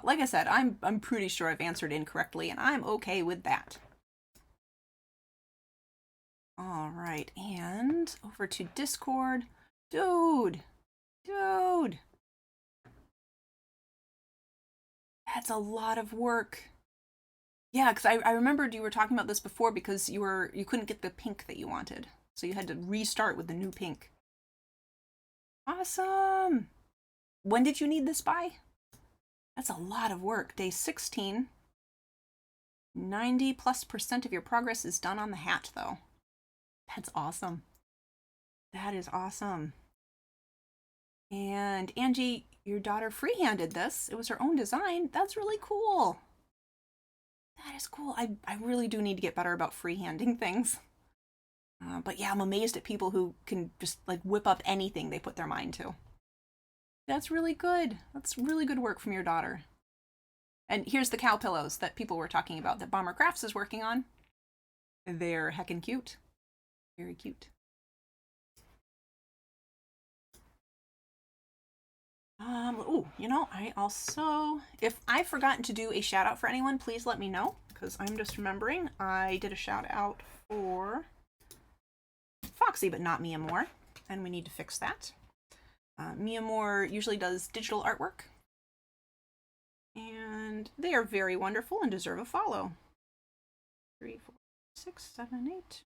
Like I said, I'm pretty sure I've answered incorrectly, and I'm okay with that. All right, and over to Discord. Dude. That's a lot of work. Yeah, because I remembered you were talking about this before because you couldn't get the pink that you wanted. So you had to restart with the new pink. Awesome. When did you need this by? That's a lot of work. Day 16. 90+% of your progress is done on the hat, though. That's awesome. That is awesome. And Angie, your daughter freehanded this. It was her own design. That's really cool. That is cool. I really do need to get better about freehanding things. But yeah, I'm amazed at people who can just like whip up anything they put their mind to. That's really good. That's really good work from your daughter. And here's the cow pillows that people were talking about that Bomber Crafts is working on. They're heckin' cute. Very cute. Oh, you know, I also, if I've forgotten to do a shout out for anyone, please let me know, because I'm just remembering I did a shout out for Foxy, but not Mia Moore, and we need to fix that. Mia Moore usually does digital artwork, and they are very wonderful and deserve a follow. 3, 4, 6, 7, 8.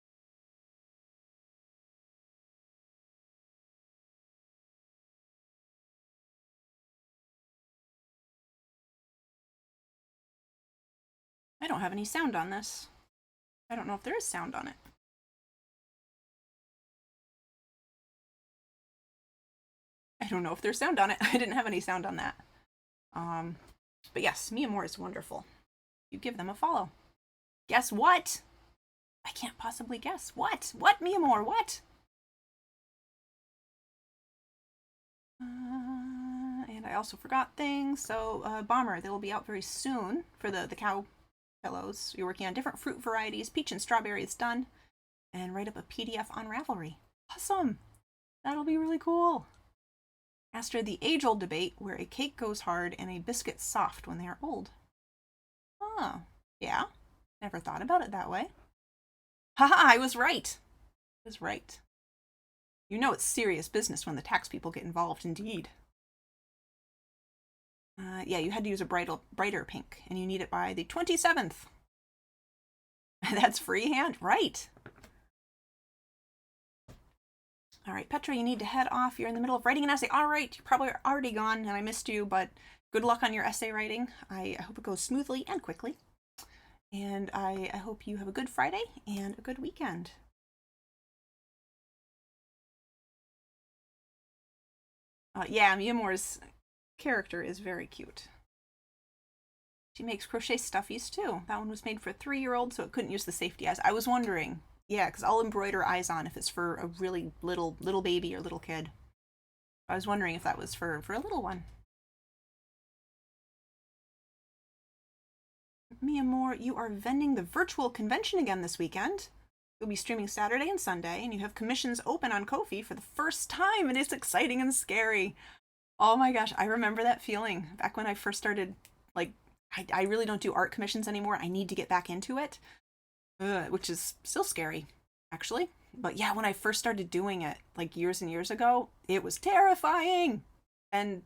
I don't have any sound on this. I don't know if there is sound on it. I don't know if there's sound on it. I didn't have any sound on that. But yes, Mia Moore is wonderful. You give them a follow. Guess what? I can't possibly guess. What? What, Mia Moore? What? And I also forgot things. So, Bomber, they will be out very soon for the cow pillows. You're working on different fruit varieties. Peach and strawberry is done. And write up a PDF on Ravelry. Awesome. That'll be really cool. After the age-old debate where a cake goes hard and a biscuit soft when they are old. Oh, yeah. Never thought about it that way. Haha, I was right. I was right. You know it's serious business when the tax people get involved, indeed. Yeah, you had to use a brighter pink, and you need it by the 27th. That's freehand? Right. All right, Petra, you need to head off. You're in the middle of writing an essay. All right, you're probably already gone, and I missed you, but good luck on your essay writing. I hope it goes smoothly and quickly. And I hope you have a good Friday and a good weekend. Yeah, Mia Moore's character is very cute. She makes crochet stuffies too. That one was made for a 3-year-old, so it couldn't use the safety eyes. I was wondering. Yeah, because I'll embroider eyes on if it's for a really little baby or little kid. I was wondering if that was for a little one. Mia Moore, you are vending the virtual convention again this weekend. You'll be streaming Saturday and Sunday, and you have commissions open on Ko-fi for the first time, and it's exciting and scary. Oh my gosh, I remember that feeling back when I first started. Like, I really don't do art commissions anymore. I need to get back into it, which is still scary, actually. But yeah, when I first started doing it, like years and years ago, it was terrifying. And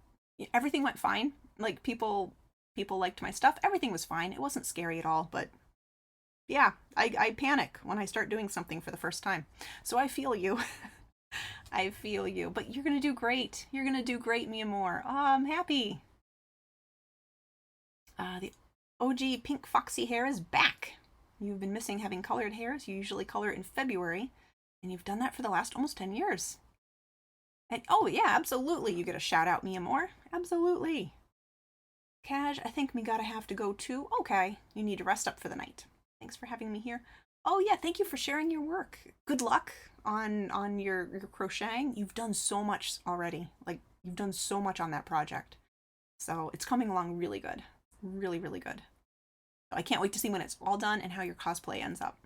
everything went fine. Like, people liked my stuff. Everything was fine. It wasn't scary at all, but yeah, I panic when I start doing something for the first time. So I feel you. I feel you. But you're going to do great. You're going to do great, Mia Moore. Oh, I'm happy. The OG pink foxy hair is back. You've been missing having colored hairs. You usually color in February, and you've done that for the last almost 10 years. And oh yeah, absolutely. You get a shout out, Mia Moore. Absolutely. Cash, I think me gotta have to go too. Okay, you need to rest up for the night. Thanks for having me here. Oh yeah, thank you for sharing your work. Good luck on your crocheting. You've done so much already. Like, you've done so much on that project. So it's coming along really good. Really, really good. So I can't wait to see when it's all done and how your cosplay ends up.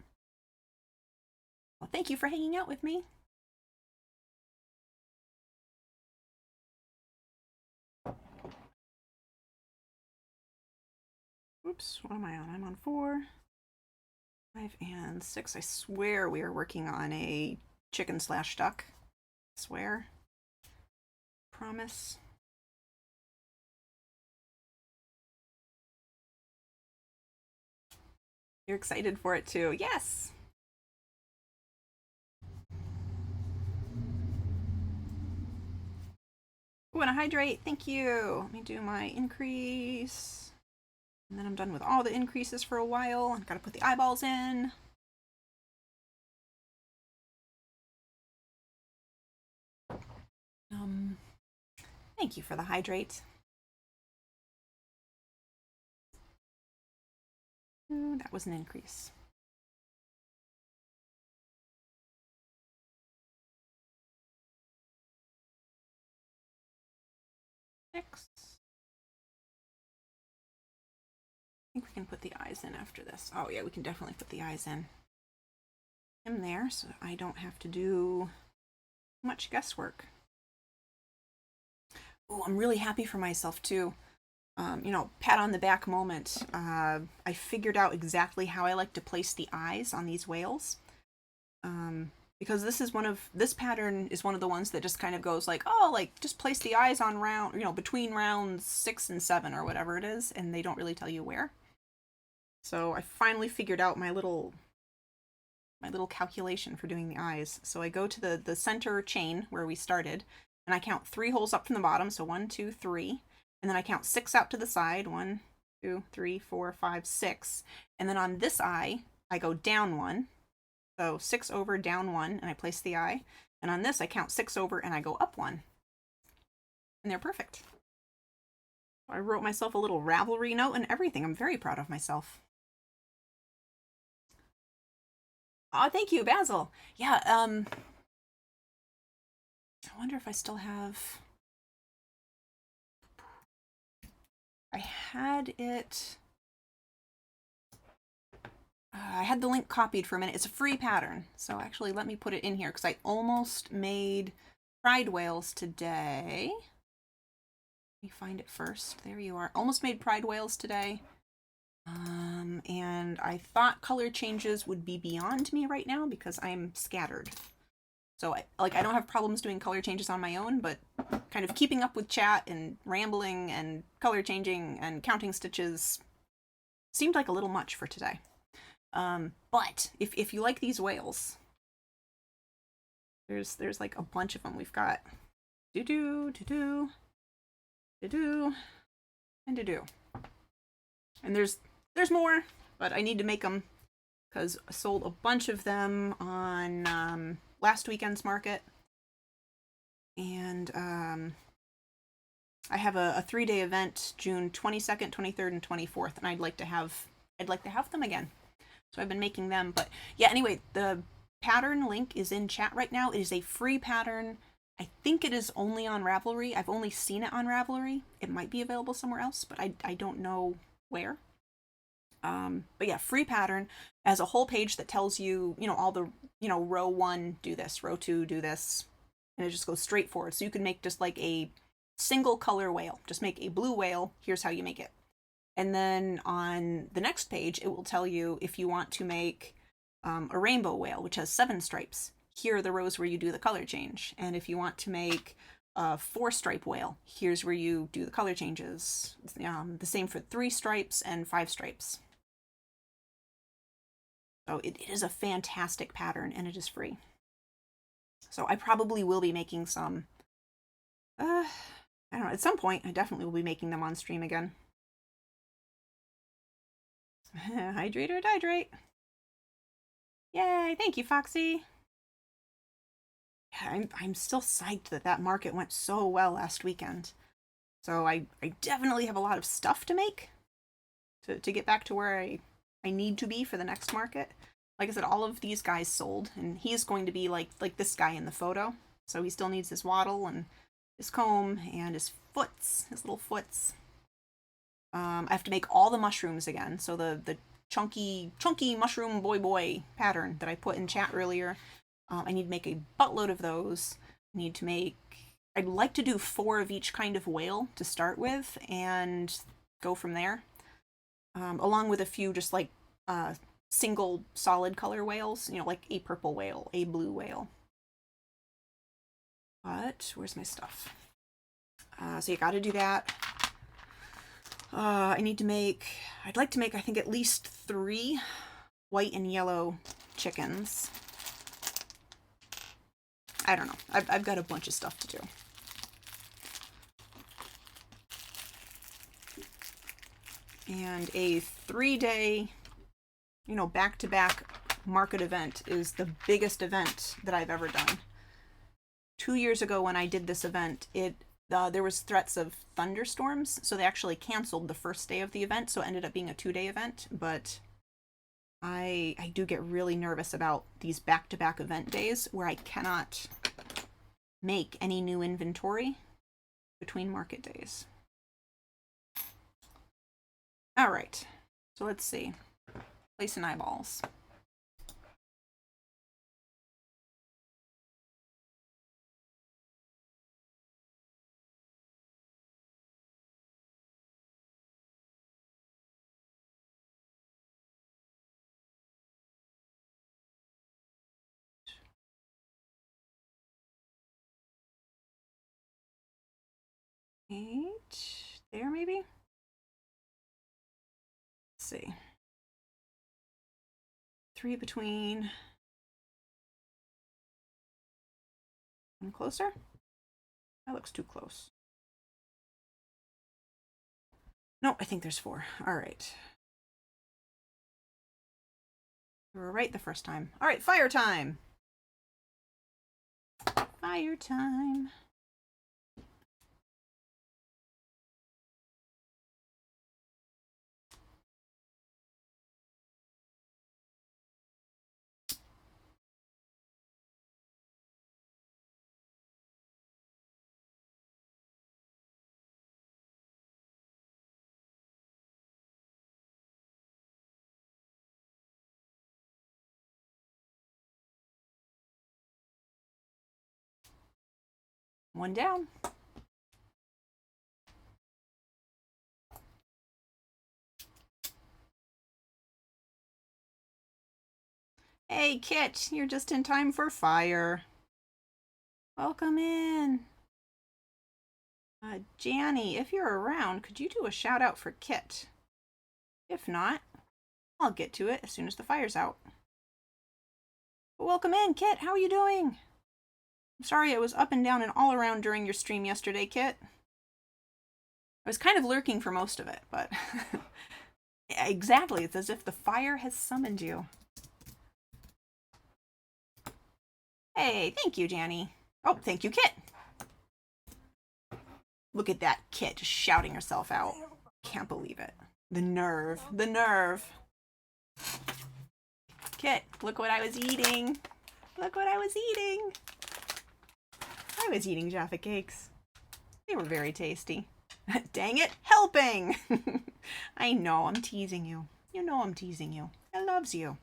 Well, thank you for hanging out with me. Oops, what am I on? I'm on 4, 5, and 6. I swear we are working on a chicken/duck. Swear. Promise. You're excited for it too. Yes! I want to hydrate. Thank you. Let me do my increase. And then I'm done with all the increases for a while. I've got to put the eyeballs in. Thank you for the hydrate. Ooh, that was an increase. Six. I think we can put the eyes in after this. Oh yeah, we can definitely put the eyes in. Him there, so I don't have to do much guesswork. Oh, I'm really happy for myself too. You know, pat on the back moment. I figured out exactly how I like to place the eyes on these whales. Because this pattern is one of the ones that just kind of goes like, oh, like just place the eyes on round, you know, between rounds 6 and 7 or whatever it is, and they don't really tell you where. So I finally figured out my little calculation for doing the eyes. So I go to the center chain where we started, and I count 3 holes up from the bottom. So 1, 2, 3, and then I count 6 out to the side. 1, 2, 3, 4, 5, 6, and then on this eye I go down 1. So 6 over, down 1, and I place the eye. And on this, I count 6 over and I go up 1. And they're perfect. I wrote myself a little Ravelry note and everything. I'm very proud of myself. Oh, thank you, Basil. Yeah, I wonder if I still have... I had it... I had the link copied for a minute. It's a free pattern. So actually, let me put it in here because I almost made pride whales today. Let me find it first. There you are. Almost made pride whales today. And I thought color changes would be beyond me right now because I'm scattered. So I don't have problems doing color changes on my own, but kind of keeping up with chat and rambling and color changing and counting stitches seemed like a little much for today. But if you like these whales, there's like a bunch of them. We've got do-do, do-do, do-do, and do-do. And there's more, but I need to make them because I sold a bunch of them on last weekend's market. And I have a 3-day event, June 22nd, 23rd, and 24th, and I'd like to have them again. So I've been making them, but yeah, anyway, the pattern link is in chat right now. It is a free pattern. I think it is only on Ravelry. I've only seen it on Ravelry. It might be available somewhere else, but I don't know where. But yeah, free pattern as a whole page that tells you, you know, all the, you know, row 1, do this, row 2, do this, and it just goes straight forward. So you can make just like a single color whale. Just make a blue whale. Here's how you make it. And then on the next page, it will tell you if you want to make a rainbow whale, which has 7 stripes. Here are the rows where you do the color change. And if you want to make a 4-stripe whale, here's where you do the color changes. The same for 3 stripes and 5 stripes. So it is a fantastic pattern, and it is free. So I probably will be making some, I don't know, at some point, I definitely will be making them on stream again. Hydrate or dihydrate. Yay, thank you, Foxy. Yeah, I'm still psyched that market went so well last weekend. So I definitely have a lot of stuff to make to get back to where I need to be for the next market. Like I said, all of these guys sold, and he's going to be like this guy in the photo. So he still needs his wattle and his comb and his little foots. I have to make all the mushrooms again. So the chunky mushroom boy pattern that I put in chat earlier. I need to make a buttload of those. I'd like to do 4 of each kind of whale to start with and go from there. Along with a few just like single solid color whales, you know, like a purple whale, a blue whale. But where's my stuff? So you gotta do that. I'd like to make, I think, at least 3 white and yellow chickens. I don't know. I've got a bunch of stuff to do. And a 3-day, you know, back-to-back market event is the biggest event that I've ever done. 2 years ago when I did this event, there was threats of thunderstorms, so they actually canceled the first day of the event, so it ended up being a 2-day event. But I do get really nervous about these back-to-back event days where I cannot make any new inventory between market days. All right, so let's see. Place in eyeballs. There maybe? Let's see. 3 between. And closer? That looks too close. No, I think there's 4. All right. We were right the first time. All right, fire time. Fire time. One down. Hey, Kit, you're just in time for fire. Welcome in. Janny, if you're around, could you do a shout out for Kit? If not, I'll get to it as soon as the fire's out. But welcome in, Kit. How are you doing? I'm sorry I was up and down and all around during your stream yesterday, Kit. I was kind of lurking for most of it, but exactly, it's as if the fire has summoned you. Hey, thank you, Janny. Oh, thank you, Kit. Look at that Kit just shouting herself out. Can't believe it. The nerve. The nerve. Kit, look what I was eating. Look what I was eating. I was eating Jaffa cakes. They were very tasty. Dang it, helping! I know, I'm teasing you. You know I'm teasing you. I loves you.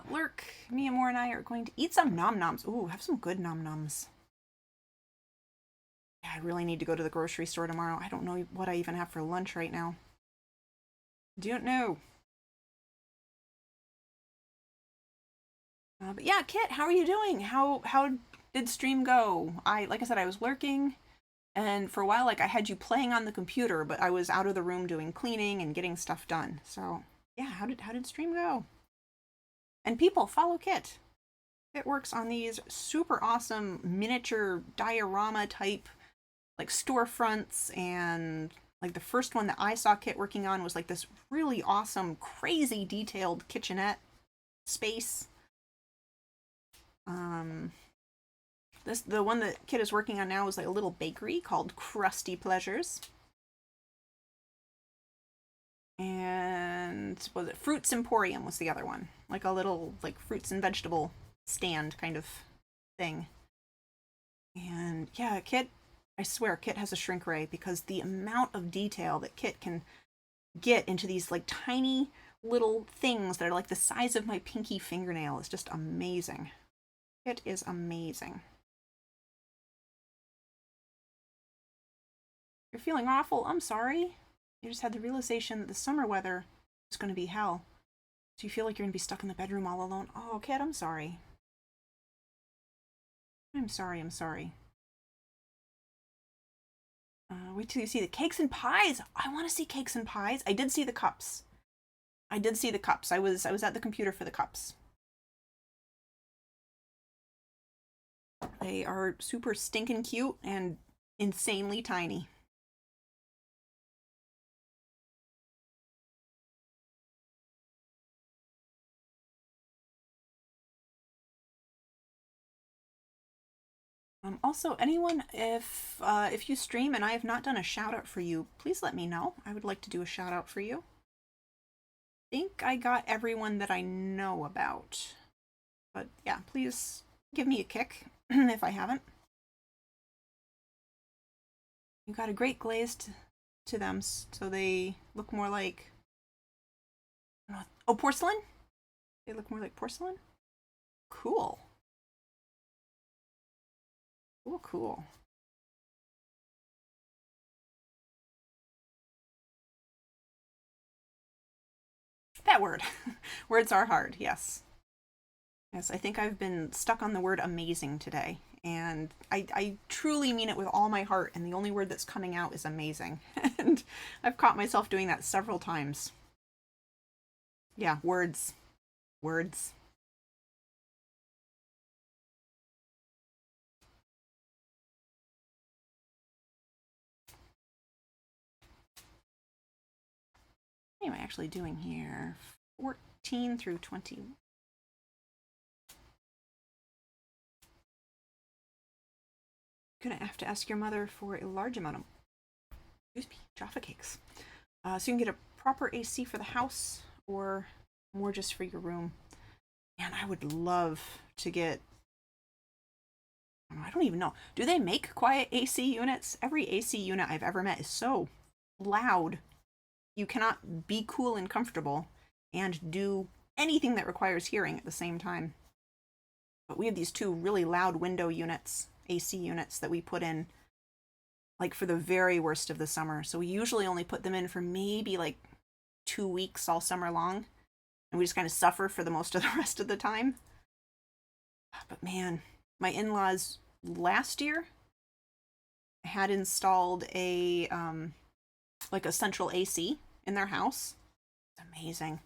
Lurk, Mia Moore and I are going to eat some nom noms. Ooh, have some good nom noms. Yeah, I really need to go to the grocery store tomorrow. I don't know what I even have for lunch right now. Don't know. But yeah, Kit, how are you doing? How did stream go? Like I said, I was lurking, and for a while, like I had you playing on the computer, but I was out of the room doing cleaning and getting stuff done. So yeah, how did stream go? And people, follow Kit. Kit works on these super awesome miniature diorama type like storefronts, and like the first one that I saw Kit working on was like this really awesome, crazy detailed kitchenette space. The one that Kit is working on now is like a little bakery called Crusty Pleasures. And was it Fruits Emporium was the other one. Like a little like fruits and vegetable stand kind of thing. And yeah, Kit, I swear Kit has a shrink ray because the amount of detail that Kit can get into these like tiny little things that are like the size of my pinky fingernail is just amazing. It is amazing. You're feeling awful? I'm sorry. You just had the realization that the summer weather is going to be hell. So you feel like you're going to be stuck in the bedroom all alone. Oh, Kit, I'm sorry. I'm sorry, I'm sorry. Wait till you see the cakes and pies. I want to see cakes and pies. I did see the cups. I did see the cups. I was at the computer for the cups. They are super stinking cute and insanely tiny. Also, anyone, if you stream and I have not done a shout out for you, please let me know. I would like to do a shout out for you. I think I got everyone that I know about. But yeah, please give me a kick if I haven't. You got a great glaze to them, so they look more like... Oh, porcelain? They look more like porcelain? Cool. Cool, cool. That word. Words are hard, yes. Yes, I think I've been stuck on the word amazing today. And I truly mean it with all my heart, and the only word that's coming out is amazing. And I've caught myself doing that several times. Yeah, words. Words. What am I actually doing here? 14 through 20. Gonna have to ask your mother for a large amount of, excuse me, Jaffa cakes. So you can get a proper AC for the house or more just for your room. And I would love to get, I don't even know. Do they make quiet AC units? Every AC unit I've ever met is so loud. You cannot be cool and comfortable and do anything that requires hearing at the same time. But we have these two really loud window units, AC units, that we put in like for the very worst of the summer. So we usually only put them in for maybe like 2 weeks all summer long. And we just kind of suffer for the most of the rest of the time. But man, my in-laws last year had installed a like a central AC in their house. It's amazing.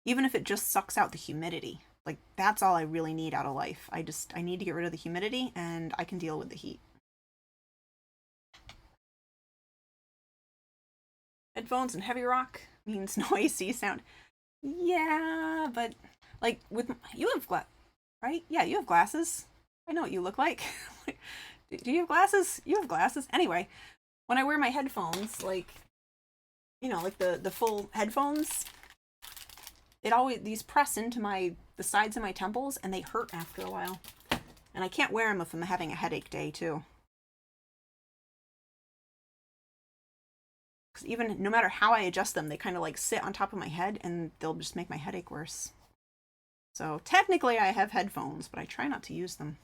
Even if it just sucks out the humidity. Like that's all I really need out of life. I need to get rid of the humidity and I can deal with the heat. Headphones and heavy rock means no AC sound. Yeah, but like with you have right? Yeah, you have glasses. I know what you look like. Do you have glasses? You have glasses. Anyway, when I wear my headphones, like like the full headphones, it always these press into the sides of my temples and they hurt after a while. And I can't wear them if I'm having a headache day too. Because even no matter how I adjust them, they kind of like sit on top of my head and they'll just make my headache worse. So technically I have headphones, but I try not to use them.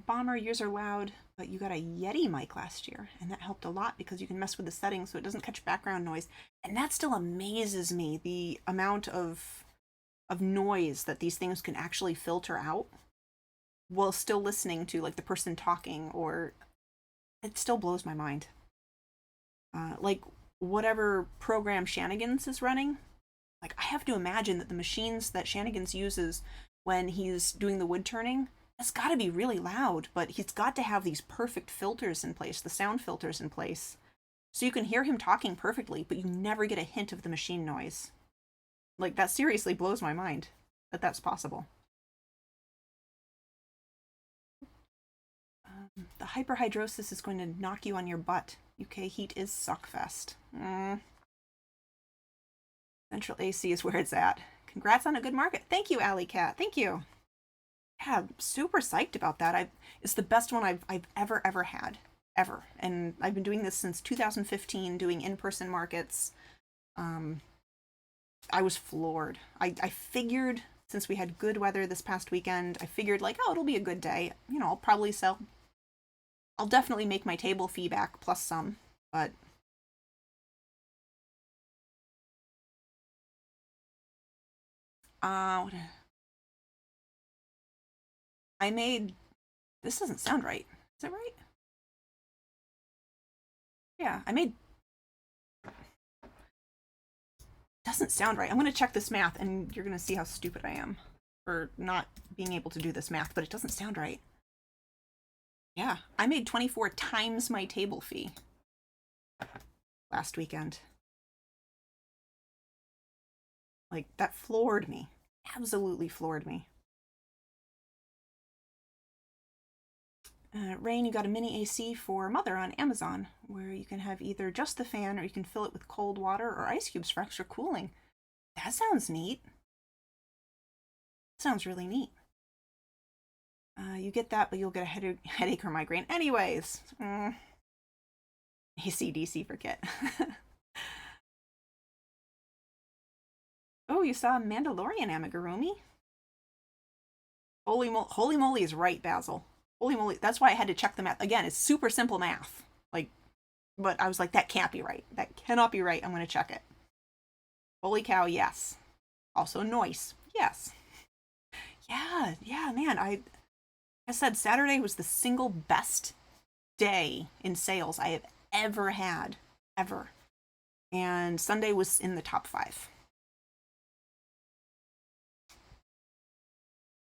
Bomber, yours are loud, but you got a Yeti mic last year, and that helped a lot because you can mess with the settings so it doesn't catch background noise. And that still amazes me, the amount of noise that these things can actually filter out while still listening to like the person talking, or it still blows my mind. Like whatever program Shanigans is running, like I have to imagine that the machines that Shanigans uses when he's doing the wood turning, that's got to be really loud, but he's got to have these perfect filters in place, the sound filters in place, so you can hear him talking perfectly, but you never get a hint of the machine noise. Like that seriously blows my mind that that's possible. The hyperhidrosis is going to knock you on your butt. UK heat is suckfest. Central AC is where it's at. Congrats on a good market. Thank you, Alley Cat. Thank you. Yeah, I'm super psyched about that. It's the best one I've ever had. Ever. And I've been doing this since 2015, doing in-person markets. I was floored. I figured, since we had good weather this past weekend, I figured like, oh, it'll be a good day. I'll probably sell. I'll definitely make my table fee back plus some, but uh I made, this doesn't sound right. Is it right? Yeah, I made, doesn't sound right. I'm going to check this math and you're going to see how stupid I am for not being able to do this math, but it doesn't sound right. Yeah, I made 24 times my table fee last weekend. Like, that floored me. Absolutely floored me. Rain, you got a mini AC for Mother on Amazon, where you can have either just the fan or you can fill it with cold water or ice cubes for extra cooling. That sounds neat. Sounds really neat. You get that, but you'll get a headache or migraine anyways. AC/DC for Kit. Oh, you saw Mandalorian amigurumi? Holy moly is right, Basil. Holy moly. That's why I had to check the math. Again, it's super simple math. Like, but I was like, that can't be right. That cannot be right. I'm going to check it. Holy cow, yes. Also noise. Yes. Yeah, man. I said Saturday was the single best day in sales I have ever had. Ever. And Sunday was in the top 5.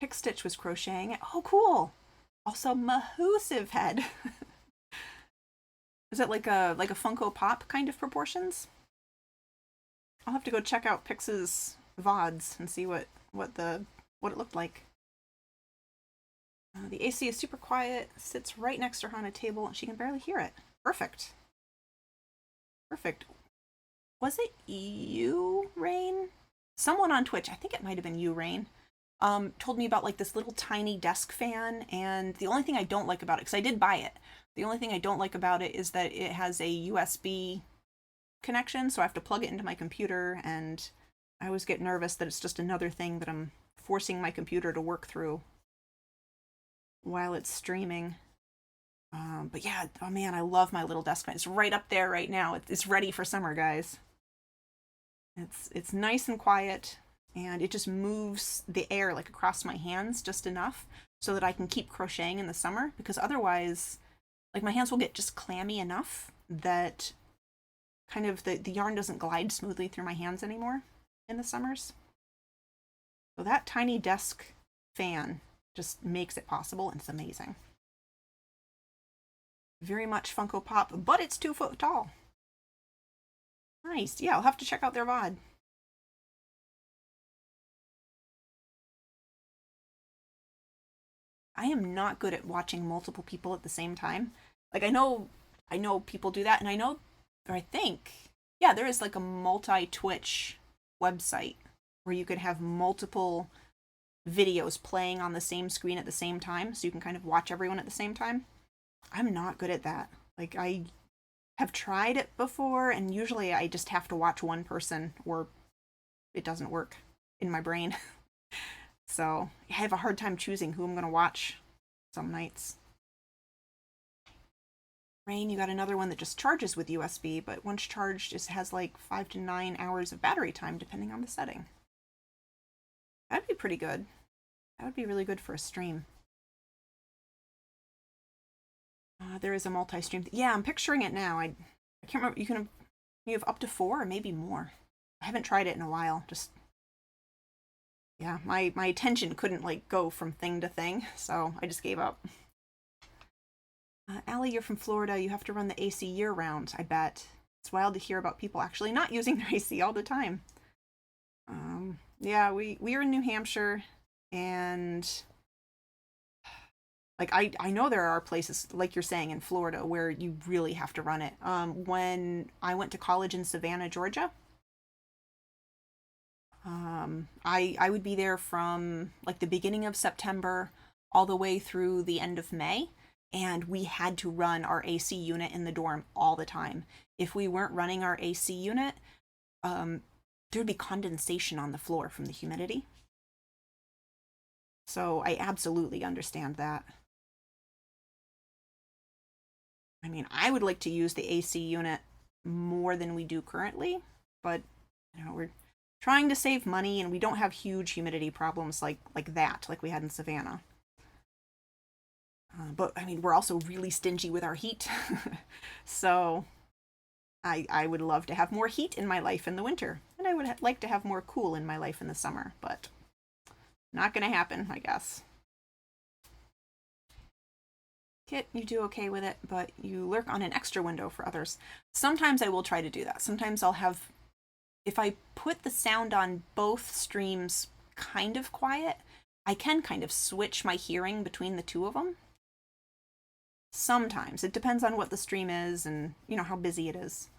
Pick Stitch was crocheting. Oh, cool. Also, Mahoosive head. Is it like a Funko Pop kind of proportions? I'll have to go check out Pix's VODs and see what it looked like. The AC is super quiet, sits right next to her on a table, and she can barely hear it. Perfect. Perfect. Was it you, Rain? Someone on Twitch, I think it might have been you, Rain, told me about like this little tiny desk fan, and the only thing I don't like about it, because I did buy it, the only thing I don't like about it is that it has a USB connection, so I have to plug it into my computer, and I always get nervous that it's just another thing that I'm forcing my computer to work through while it's streaming. But yeah, oh man, I love my little desk fan. It's right up there right now. It's ready for summer, guys. It's nice and quiet, and it just moves the air like across my hands just enough so that I can keep crocheting in the summer, because otherwise, like, my hands will get just clammy enough that kind of the yarn doesn't glide smoothly through my hands anymore in the summers. So that tiny desk fan just makes it possible, and it's amazing. Very much Funko Pop, but it's 2 foot tall. Nice. Yeah, I'll have to check out their VOD. I am not good at watching multiple people at the same time. Like, I know people do that, and I think, yeah, there is like a multi-Twitch website where you could have multiple videos playing on the same screen at the same time, so you can kind of watch everyone at the same time. I'm not good at that. Like, I have tried it before, and usually I just have to watch one person or it doesn't work in my brain. So I have a hard time choosing who I'm going to watch some nights. Rain, you got another one that just charges with USB, but once charged, it has like 5 to 9 hours of battery time depending on the setting. That'd be pretty good. That would be really good for a stream. There is a multi-stream. Yeah, I'm picturing it now. I can't remember. You have up to 4 or maybe more. I haven't tried it in a while. Just, yeah, my attention couldn't like go from thing to thing, so I just gave up. Allie, you're from Florida. You have to run the AC year-round, I bet. It's wild to hear about people actually not using their AC all the time. Yeah, we are in New Hampshire, and like I know there are places, like you're saying, in Florida where you really have to run it. When I went to college in Savannah, Georgia, I would be there from like the beginning of September all the way through the end of May, and we had to run our AC unit in the dorm all the time. If we weren't running our AC unit, there'd be condensation on the floor from the humidity. So I absolutely understand that. I mean, I would like to use the AC unit more than we do currently, but you know, we're trying to save money, and we don't have huge humidity problems like that, like we had in Savannah. But I mean, we're also really stingy with our heat, so I would love to have more heat in my life in the winter, and I would like to have more cool in my life in the summer, but not gonna happen, I guess. Kit, you do okay with it, but you lurk on an extra window for others. Sometimes I will try to do that. Sometimes I'll have, if I put the sound on both streams kind of quiet, I can kind of switch my hearing between the two of them. Sometimes. It depends on what the stream is and, you know, how busy it is.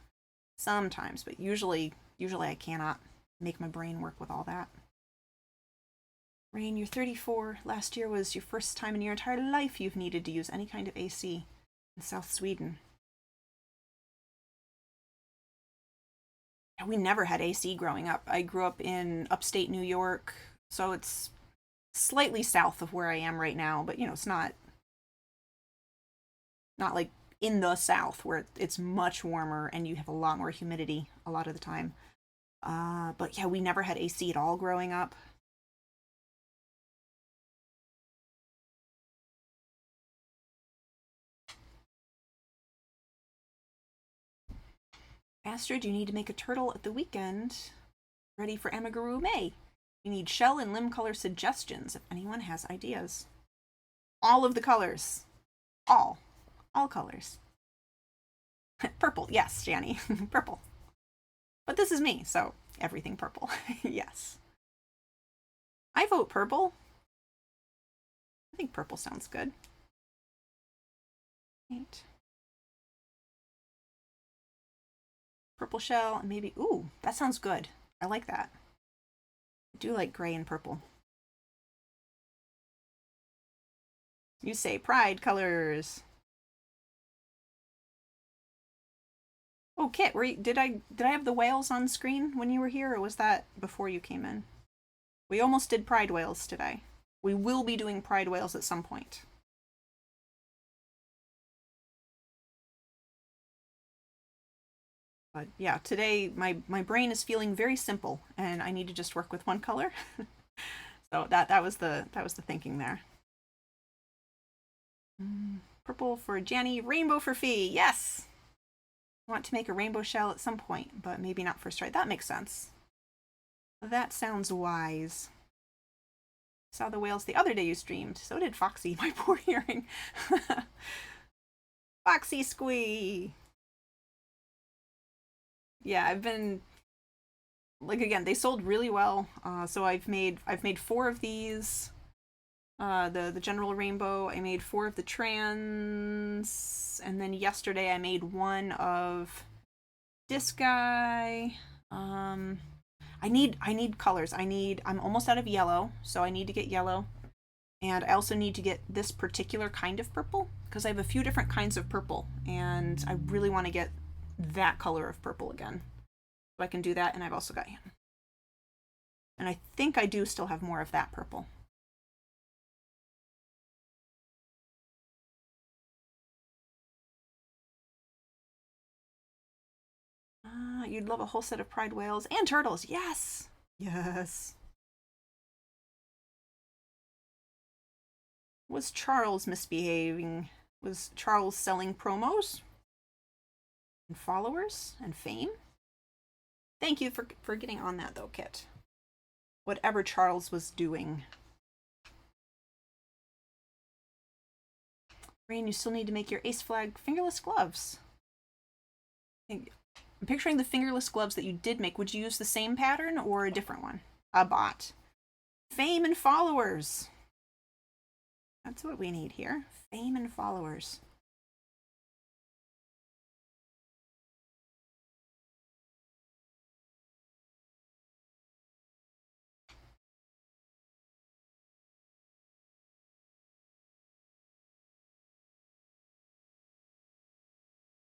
Sometimes, but usually I cannot make my brain work with all that. Rain, you're 34. Last year was your first time in your entire life you've needed to use any kind of AC in South Sweden. We never had AC growing up. I grew up in upstate New York, so it's slightly south of where I am right now, but you know, it's not like in the south where it's much warmer and you have a lot more humidity a lot of the time. But yeah, we never had AC at all growing up. Astrid, you need to make a turtle at the weekend. Ready for Amigurumi May. You need shell and limb color suggestions if anyone has ideas. All of the colors. All colors. Purple, yes, Janny. Purple. But this is me, so everything purple. Yes. I vote purple. I think purple sounds good. Right. Purple shell, and maybe, ooh, that sounds good. I like that. I do like gray and purple. You say pride colors. Oh, Kit, did I have the whales on screen when you were here, or was that before you came in? We almost did pride whales today. We will be doing pride whales at some point. But yeah, today my brain is feeling very simple, and I need to just work with one color. So that was the thinking there. Purple for Janny, rainbow for Fee. Yes. I want to make a rainbow shell at some point, but maybe not first try. That makes sense. That sounds wise. Saw the whales the other day you streamed. So did Foxy, my poor hearing. Foxy Squee. Yeah, I've been like, again, they sold really well. So I've made 4 of these. The general rainbow. I made 4 of the trans, and then yesterday I made 1 of this guy. I need colors. I'm almost out of yellow, so I need to get yellow. And I also need to get this particular kind of purple, because I have a few different kinds of purple, and I really want to get that color of purple again. So I can do that, and I've also got him. And I think I do still have more of that purple. You'd love a whole set of pride whales and turtles. Yes! Yes. Was Charles misbehaving? Was Charles selling promos? And followers? And fame? Thank you for getting on that, though, Kit. Whatever Charles was doing. Rain, you still need to make your ace flag fingerless gloves. I'm picturing the fingerless gloves that you did make. Would you use the same pattern or a different one? A bot. Fame and followers. That's what we need here. Fame and followers.